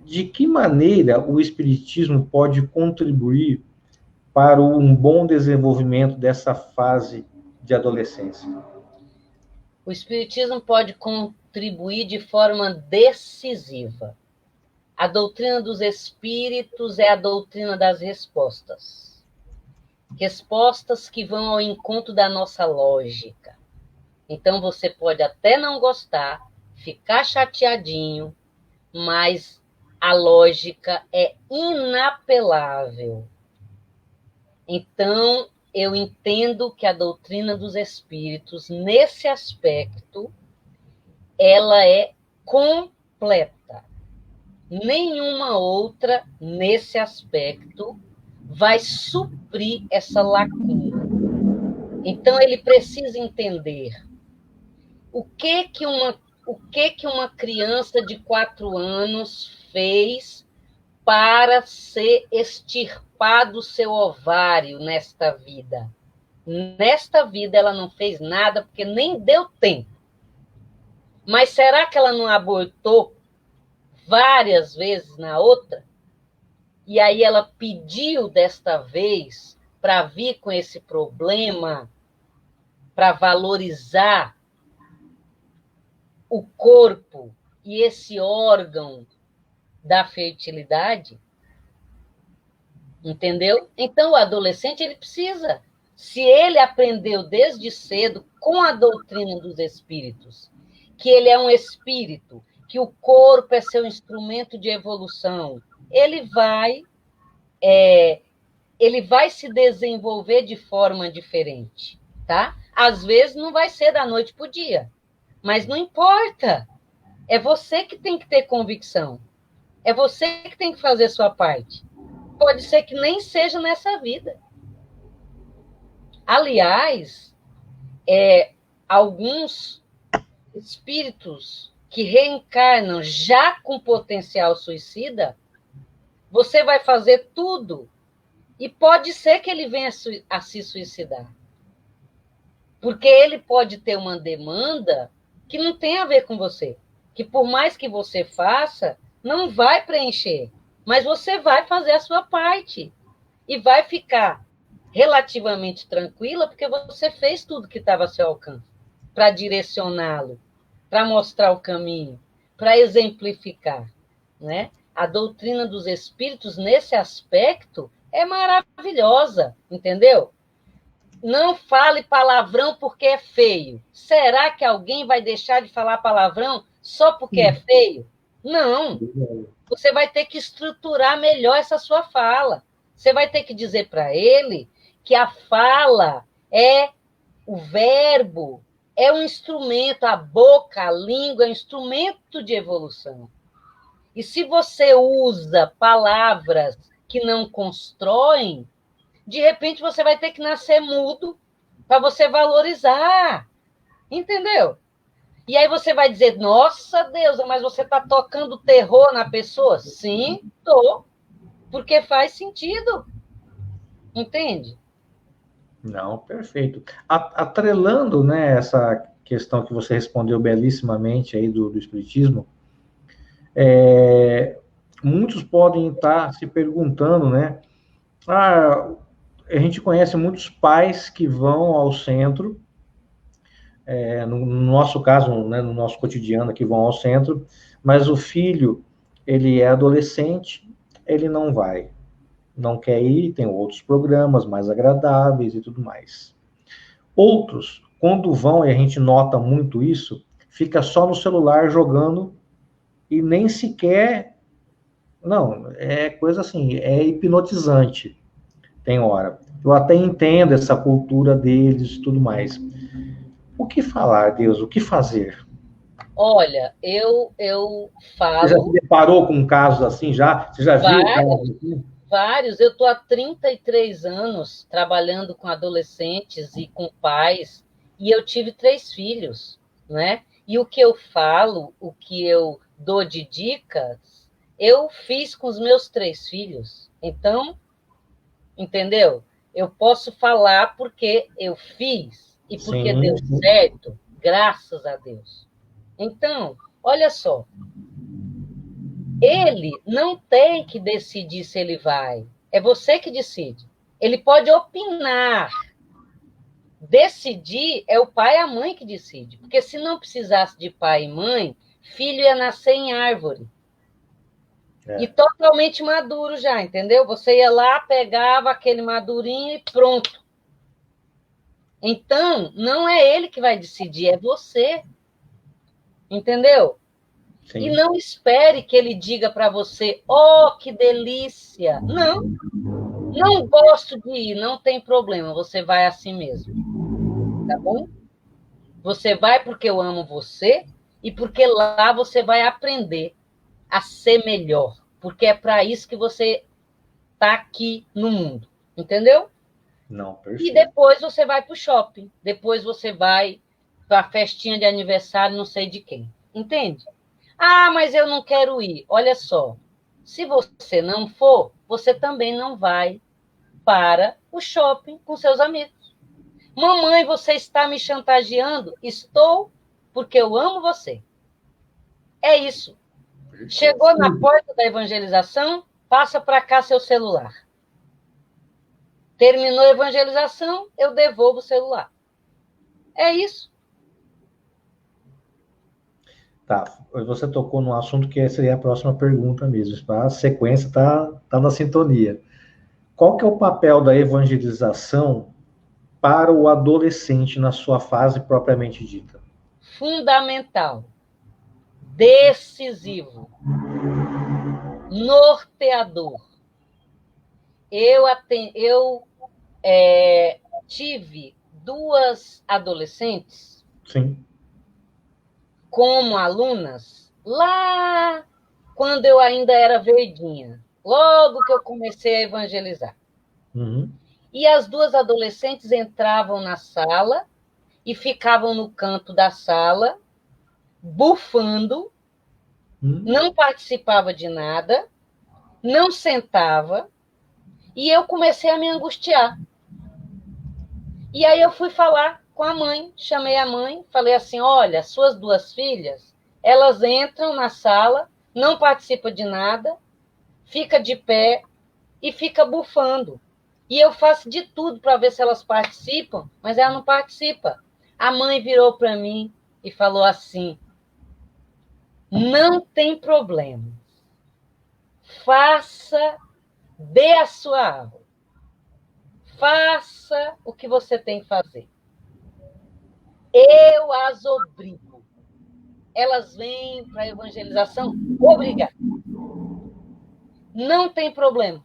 de que maneira o Espiritismo pode contribuir para um bom desenvolvimento dessa fase de adolescência? O Espiritismo pode contribuir de forma decisiva. A doutrina dos espíritos é a doutrina das respostas. Respostas que vão ao encontro da nossa lógica. Então, você pode até não gostar, ficar chateadinho, mas a lógica é inapelável. Então, eu entendo que a doutrina dos espíritos, nesse aspecto, ela é completa. Nenhuma outra, nesse aspecto, vai suprir essa lacuna. Então, ele precisa entender o que uma criança de 4 anos fez para ser extirpado o seu ovário nesta vida. Nesta vida, ela não fez nada, porque nem deu tempo. Mas será que ela não abortou várias vezes na outra? E aí ela pediu desta vez para vir com esse problema, para valorizar o corpo e esse órgão da fertilidade? Entendeu? Então, o adolescente, ele precisa. Se ele aprendeu desde cedo com a doutrina dos espíritos, que ele é um espírito, que o corpo é seu instrumento de evolução, ele vai ele vai se desenvolver de forma diferente, tá? Às vezes não vai ser da noite para o dia, mas não importa. É você que tem que ter convicção. É você que tem que fazer sua parte. Pode ser que nem seja nessa vida. Aliás, alguns espíritos que reencarnam já com potencial suicida, você vai fazer tudo e pode ser que ele venha a se suicidar. Porque ele pode ter uma demanda que não tem a ver com você. Que por mais que você faça, não vai preencher. Mas você vai fazer a sua parte. E vai ficar relativamente tranquila, porque você fez tudo que estava a seu alcance. Para direcioná-lo, para mostrar o caminho, para exemplificar. Né? A doutrina dos espíritos, nesse aspecto, é maravilhosa, entendeu? Não fale palavrão porque é feio. Será que alguém vai deixar de falar palavrão só porque é feio? Não. Você vai ter que estruturar melhor essa sua fala. Você vai ter que dizer para ele que a fala é o verbo, é um instrumento, a boca, a língua é um instrumento de evolução. E se você usa palavras que não constroem, de repente você vai ter que nascer mudo para você valorizar. Entendeu? E aí você vai dizer, nossa, Deusa, mas você está tocando terror na pessoa? Sim, estou. Porque faz sentido. Entende? Não, perfeito. Atrelando, né, essa questão que você respondeu belíssimamente aí do Espiritismo, muitos podem estar se perguntando, né? A gente conhece muitos pais que vão ao centro, no nosso caso, né, no nosso cotidiano, que vão ao centro, mas o filho, ele é adolescente, ele não quer ir, tem outros programas mais agradáveis e tudo mais. Outros, quando vão, e a gente nota muito isso, fica só no celular jogando e nem sequer... Não, é coisa assim, é hipnotizante, tem hora. Eu até entendo essa cultura deles e tudo mais. O que falar, Deus? O que fazer? Olha, eu Você já se falo... deparou com casos assim já? Você já viu casos assim? Vários. Eu estou há 33 anos trabalhando com adolescentes e com pais, e eu tive 3 filhos, né? E o que eu falo, o que eu dou de dicas, eu fiz com os meus 3 filhos. Então, entendeu? Eu posso falar porque eu fiz e porque deu Sim. certo, graças a Deus. Então, olha só, ele não tem que decidir se ele vai. É você que decide. Ele pode opinar. Decidir é o pai e a mãe que decide. Porque se não precisasse de pai e mãe, filho ia nascer em árvore. E totalmente maduro já, entendeu? Você ia lá, pegava aquele madurinho e pronto. Então, não é ele que vai decidir, é você. Entendeu? Sim. E não espere que ele diga para você, oh, que delícia. Não, não gosto de ir, não tem problema, você vai assim mesmo. Tá bom? Você vai porque eu amo você e porque lá você vai aprender a ser melhor. Porque é para isso que você está aqui no mundo. Entendeu? Não, perfeito. E depois você vai para o shopping. Depois você vai para a festinha de aniversário, não sei de quem. Entende? Ah, mas eu não quero ir. Olha só, se você não for, você também não vai para o shopping com seus amigos. Mamãe, você está me chantageando? Estou, porque eu amo você. É isso. Chegou na porta da evangelização, passa para cá seu celular. Terminou a evangelização, eu devolvo o celular. É isso. Tá, você tocou num assunto que seria a próxima pergunta mesmo. A sequência tá na sintonia. Qual que é o papel da evangelização para o adolescente na sua fase propriamente dita? Fundamental. Decisivo. Norteador. eu tive 2 adolescentes Sim. como alunas lá quando eu ainda era verdinha, logo que eu comecei a evangelizar. Uhum. E as 2 adolescentes entravam na sala e ficavam no canto da sala, bufando, não participava de nada, não sentava, e eu comecei a me angustiar. E aí eu fui falar com a mãe, chamei a mãe, falei assim: olha, suas 2 filhas, elas entram na sala, não participam de nada, fica de pé e fica bufando. E eu faço de tudo para ver se elas participam, mas ela não participa. A mãe virou para mim e falou assim: não tem problema, faça, dê a sua aula, faça o que você tem que fazer. Eu as obrigo. Elas vêm para a evangelização obrigada. Não tem problema.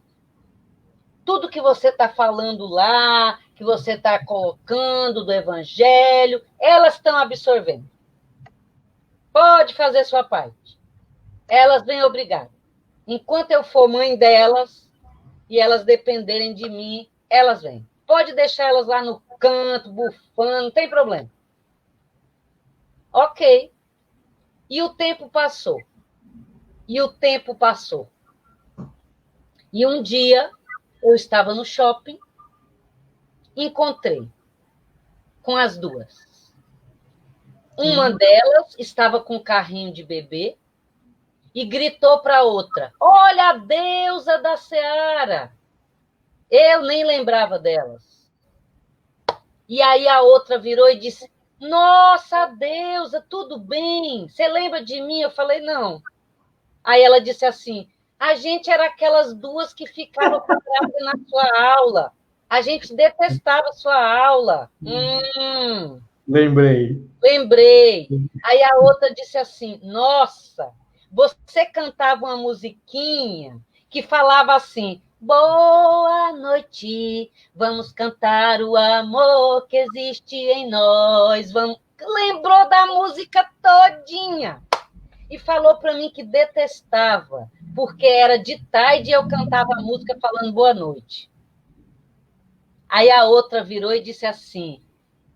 Tudo que você está falando lá, que você está colocando do evangelho, elas estão absorvendo. Pode fazer sua parte. Elas vêm obrigada. Enquanto eu for mãe delas e elas dependerem de mim, elas vêm. Pode deixar elas lá no canto, bufando, não tem problema. Ok. E o tempo passou. E o tempo passou. E um dia eu estava no shopping, encontrei com as 2. Uma delas estava com um carrinho de bebê e gritou para a outra: olha a deusa da Seara! Eu nem lembrava delas. E aí a outra virou e disse: nossa, deusa, tudo bem? Você lembra de mim? Eu falei: não. Aí ela disse assim: a gente era aquelas 2 que ficavam paradas na sua aula. A gente detestava a sua aula. Lembrei. Lembrei. Aí a outra disse assim: nossa, você cantava uma musiquinha que falava assim: boa noite, vamos cantar o amor que existe em nós. Vamos... Lembrou da música todinha e falou para mim que detestava, porque era de tarde e eu cantava a música falando boa noite. Aí a outra virou e disse assim: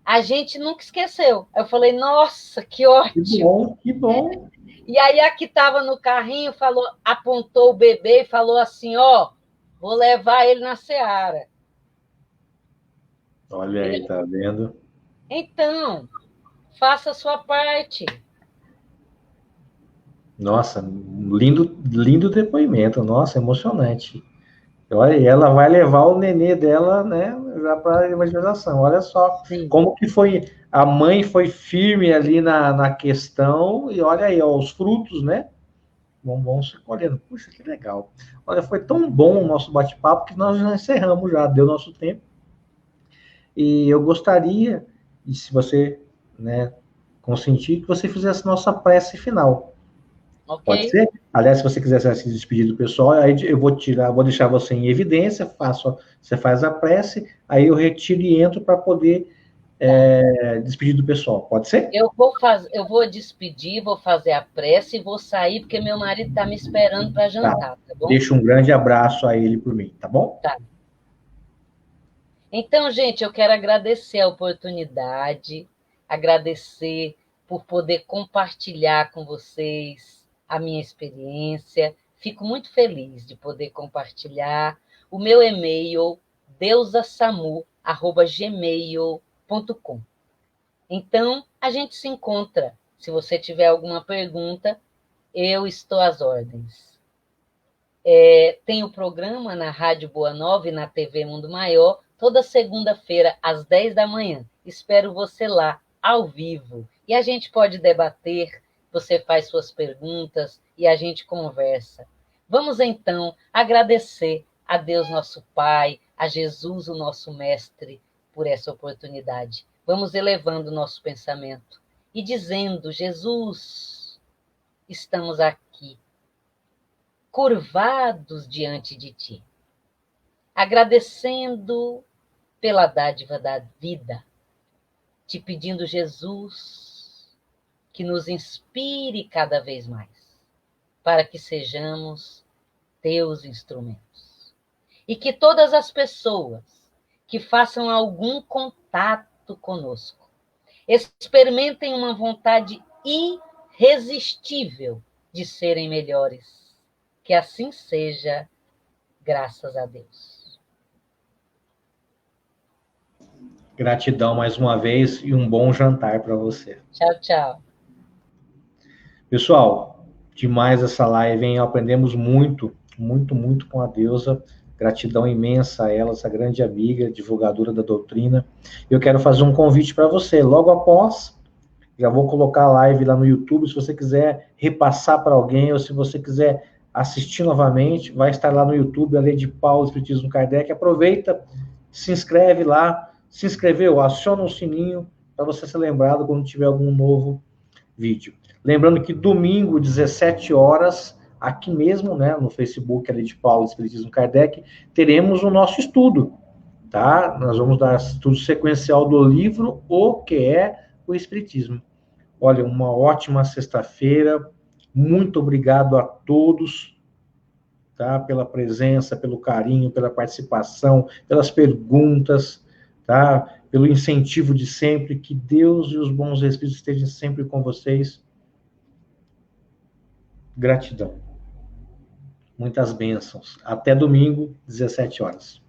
a gente nunca esqueceu. Eu falei: nossa, que ótimo. Que bom, que bom. E aí a que estava no carrinho falou, apontou o bebê e falou assim: ó, vou levar ele na Seara. Olha aí, tá vendo? Então, faça a sua parte. Nossa, lindo, lindo depoimento. Nossa, emocionante. Olha, e ela vai levar o nenê dela, né, já para a evangelização. Olha só Sim. como que foi, a mãe foi firme ali na questão, e olha aí, ó, os frutos, né, vão se colhendo. Puxa, que legal. Olha, foi tão bom o nosso bate-papo que nós já encerramos já, deu nosso tempo. E eu gostaria, e se você, né, consentir, que você fizesse nossa prece final. Ok? Pode ser? Aliás, se você quiser se despedir do pessoal, aí eu vou deixar você em evidência, você faz a prece, aí eu retiro e entro para poder despedir do pessoal. Pode ser? Eu vou despedir, vou fazer a prece e vou sair, porque meu marido está me esperando para Tá. jantar, tá bom? Deixa um grande abraço a ele por mim, tá bom? Tá. Então, gente, eu quero agradecer a oportunidade, agradecer por poder compartilhar com vocês a minha experiência. Fico muito feliz de poder compartilhar. O meu e-mail, deusasamu@gmail.com. Então, a gente se encontra. Se você tiver alguma pergunta, eu estou às ordens. Tem o programa na Rádio Boa Nova e na TV Mundo Maior, toda segunda-feira, às 10 da manhã. Espero você lá, ao vivo. E a gente pode debater, você faz suas perguntas e a gente conversa. Vamos, então, agradecer a Deus, nosso Pai, a Jesus, o nosso Mestre, por essa oportunidade. Vamos elevando o nosso pensamento e dizendo: Jesus, estamos aqui curvados diante de ti. agradecendo pela dádiva da vida, te pedindo, Jesus, que nos inspire cada vez mais, para que sejamos teus instrumentos. E que todas as pessoas que façam algum contato conosco experimentem uma vontade irresistível de serem melhores. Que assim seja, graças a Deus. Gratidão mais uma vez e um bom jantar para você. Tchau, tchau. Pessoal, demais essa live, hein? Aprendemos muito, muito, muito com a deusa. Gratidão imensa a ela, essa grande amiga, divulgadora da doutrina. Eu quero fazer um convite para você. Logo após, já vou colocar a live lá no YouTube. Se você quiser repassar para alguém ou se você quiser assistir novamente, vai estar lá no YouTube, a Lei de Paulo, Espiritismo Kardec. Aproveita, se inscreve lá. Se inscreveu? Aciona o sininho para você ser lembrado quando tiver algum novo vídeo. Lembrando que domingo, 17 horas, aqui mesmo, né, no Facebook, ali de Paulo, Espiritismo Kardec, teremos o nosso estudo, tá? Nós vamos dar estudo sequencial do livro O que é o Espiritismo. Olha, uma ótima sexta-feira, muito obrigado a todos, tá? Pela presença, pelo carinho, pela participação, pelas perguntas, tá? Pelo incentivo de sempre, que Deus e os bons espíritos estejam sempre com vocês. Gratidão. Muitas bênçãos. Até domingo, 17 horas.